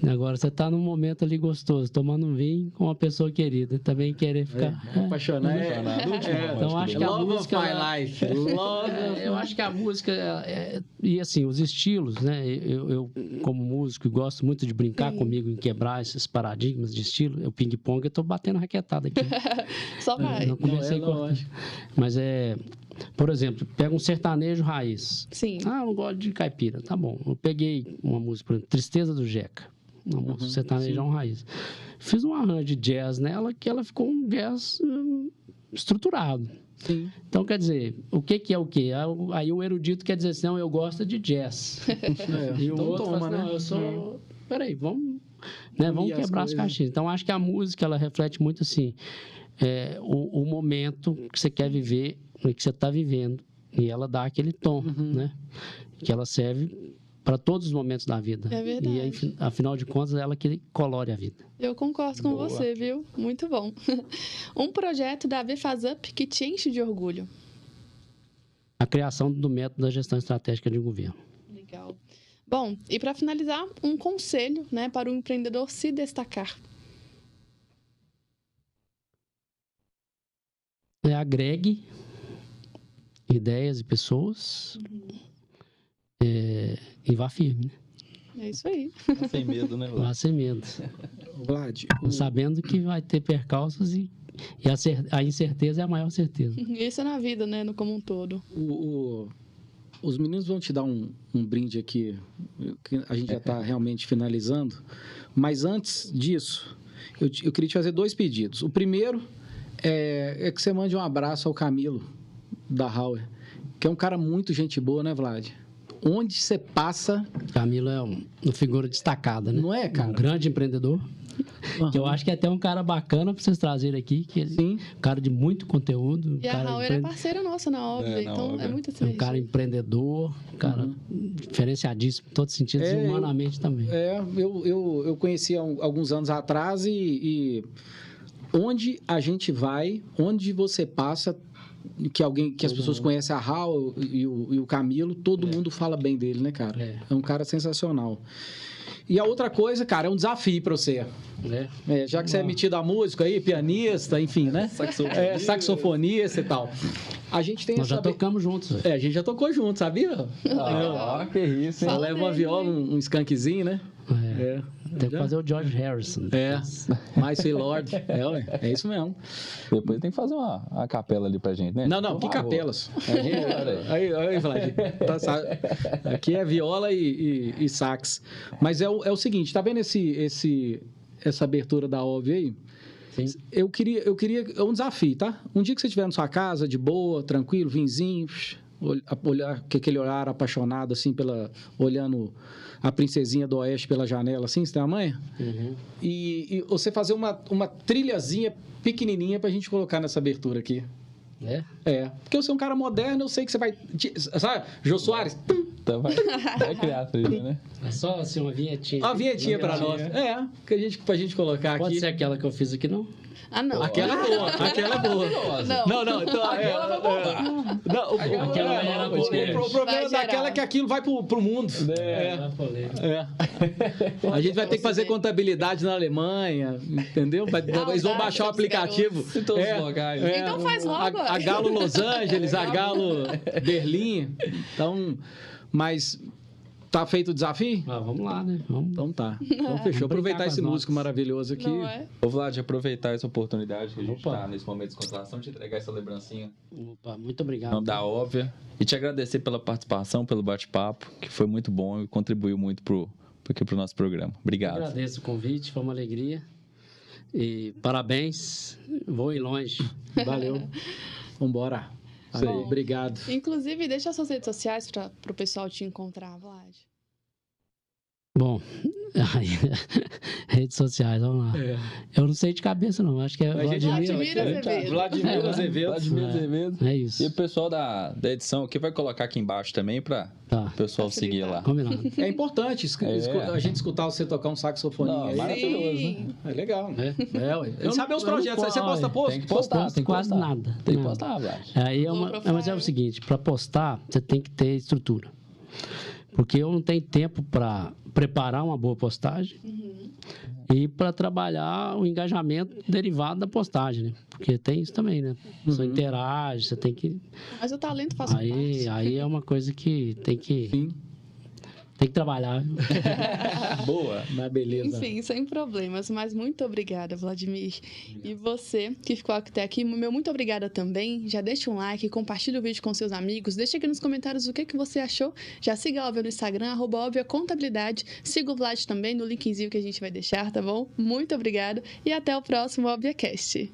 Agora, você está num momento ali gostoso, tomando um vinho com uma pessoa querida, também querer ficar... Apaixonado. Então, acho que a Love música... of my life. Eu acho que a música... E assim, os estilos, né? Eu como músico, gosto muito de brincar comigo em quebrar esses paradigmas de estilo. O ping-pong, eu estou batendo raquetada aqui. Só vai. Não comecei com... Mas por exemplo, pega um sertanejo raiz. Sim. Eu não gosto de caipira. Tá bom. Eu peguei uma música, por exemplo, Tristeza do Jeca. Uma música sertanejão raiz. Fiz um arranjo de jazz nela que ela ficou um jazz estruturado. Sim. Então, quer dizer, o que é o quê? Aí o erudito quer dizer assim, não, eu gosto de jazz. E o então outro fala assim, não, eu sou... Peraí, vamos quebrar as caixinhas. Então, acho que a música, ela reflete muito assim, o momento que você quer viver, que você está vivendo. E ela dá aquele tom, né? Que ela serve para todos os momentos da vida. É verdade. E, aí, afinal de contas, é ela que colore a vida. Eu concordo com você, viu? Muito bom. Um projeto da VFAZUP que te enche de orgulho? A criação do método da gestão estratégica de governo. Legal. Bom, e para finalizar, um conselho, né, para o empreendedor se destacar. Agregue ideias e pessoas e vá firme, né? É isso aí. Sem medo, né, Vá Vlad? sem medo. Vlad, Sabendo que vai ter percalços e a incerteza é a maior certeza. Isso é na vida, né, no como um todo. os meninos vão te dar um brinde aqui, que a gente já está realmente finalizando, mas antes disso, eu queria te fazer 2 pedidos. O primeiro é que você mande um abraço ao Camilo, da Hauer, que é um cara muito gente boa, né, Vlad? Onde você passa... Camilo é uma figura destacada, né? Não é, cara? Um grande empreendedor. Que eu acho que é até um cara bacana para vocês trazerem aqui, que ele Sim. um cara de muito conteúdo. E a Hauer é parceira nossa na Óbvia, então é muito Um cara empreendedor, um cara diferenciadíssimo em todos os sentidos, e humanamente também. Eu conheci há alguns anos atrás e onde a gente vai, onde você passa, que as pessoas conhecem a Raul e o Camilo, todo mundo fala bem dele, né, cara? É um cara sensacional. E a outra coisa, cara, é um desafio pra você. Já que você é metido a músico aí, pianista, enfim, né? Saxofonista e tal. A gente tem Nós já tocamos juntos. A gente já tocou junto, sabia? Que isso, hein? Você leva uma viola, um skunkzinho, né? Tem que fazer o George Harrison. My Sweet Lord. É isso mesmo. Depois tem que fazer uma capela ali pra gente, né? Não, que capelas. Aí, Vlad. Aqui é viola e sax. Mas é o seguinte, tá vendo essa abertura da OV aí? Sim. Eu queria... É um desafio, tá? Um dia que você estiver na sua casa, de boa, tranquilo, vinzinho, olhar com aquele olhar apaixonado, assim, olhando a princesinha do oeste pela janela, assim, você tem a manha? E você fazer uma trilhazinha pequenininha pra gente colocar nessa abertura aqui. Porque você é um cara moderno, eu sei que você vai... Sabe? Jô Soares? Então vai criar a trilha, né? É só assim uma vinhetinha. Uma vinhetinha pra nós. Pra gente colocar aqui. Pode ser aquela que eu fiz aqui, não? Ah, não. Aquela é boa. Não. Então, o problema daquela é que aquilo vai pro mundo. A gente vai ter que fazer contabilidade na Alemanha, entendeu? Eles vão baixar o aplicativo. Então faz logo. A Galo Los Angeles, a Galo Berlim. Então, mas... Tá feito o desafio? Vamos lá, né? Então tá. Então fechou. Aproveitar esse músico maravilhoso aqui. Ô, Vlad, aproveitar essa oportunidade que a gente tá nesse momento de descontração, te entregar essa lembrancinha. Muito obrigado. Não da óbvia. E te agradecer pela participação, pelo bate-papo, que foi muito bom e contribuiu muito pro nosso programa. Obrigado. Eu agradeço o convite, foi uma alegria. E parabéns. Vou ir longe. Valeu. Vambora. Bom, obrigado. Inclusive, deixa suas redes sociais para o pessoal te encontrar, Vlad. Bom, redes sociais, vamos lá. Eu não sei de cabeça, não. Acho que é Vladimir Azevedo. Vladimir Azevedo. É isso. E o pessoal da edição aqui vai colocar aqui embaixo também para o pessoal seguir lá. Combinado. É importante a gente escutar você tocar um saxofoninho aí. Maravilhoso, né? É legal. Ele sabe os projetos. Aí você posta post? Tem que postar. Tem quase nada. Tem que postar, Vlad. Mas é o seguinte, para postar, você tem que ter estrutura. Porque eu não tenho tempo para preparar uma boa postagem e para trabalhar o engajamento derivado da postagem, né? Porque tem isso também, né? Você interage, você tem que... Mas o talento faz parte. Aí é uma coisa que tem que trabalhar. Boa, mas beleza. Enfim, sem problemas. Mas muito obrigada, Vladimir. E você que ficou até aqui, meu muito obrigada também. Já deixa um like, compartilha o vídeo com seus amigos. Deixa aqui nos comentários o que você achou. Já siga a Óbvia no Instagram, @ObviaContabilidade. Siga o Vlad também no linkzinho que a gente vai deixar, tá bom? Muito obrigada e até o próximo ObviaCast.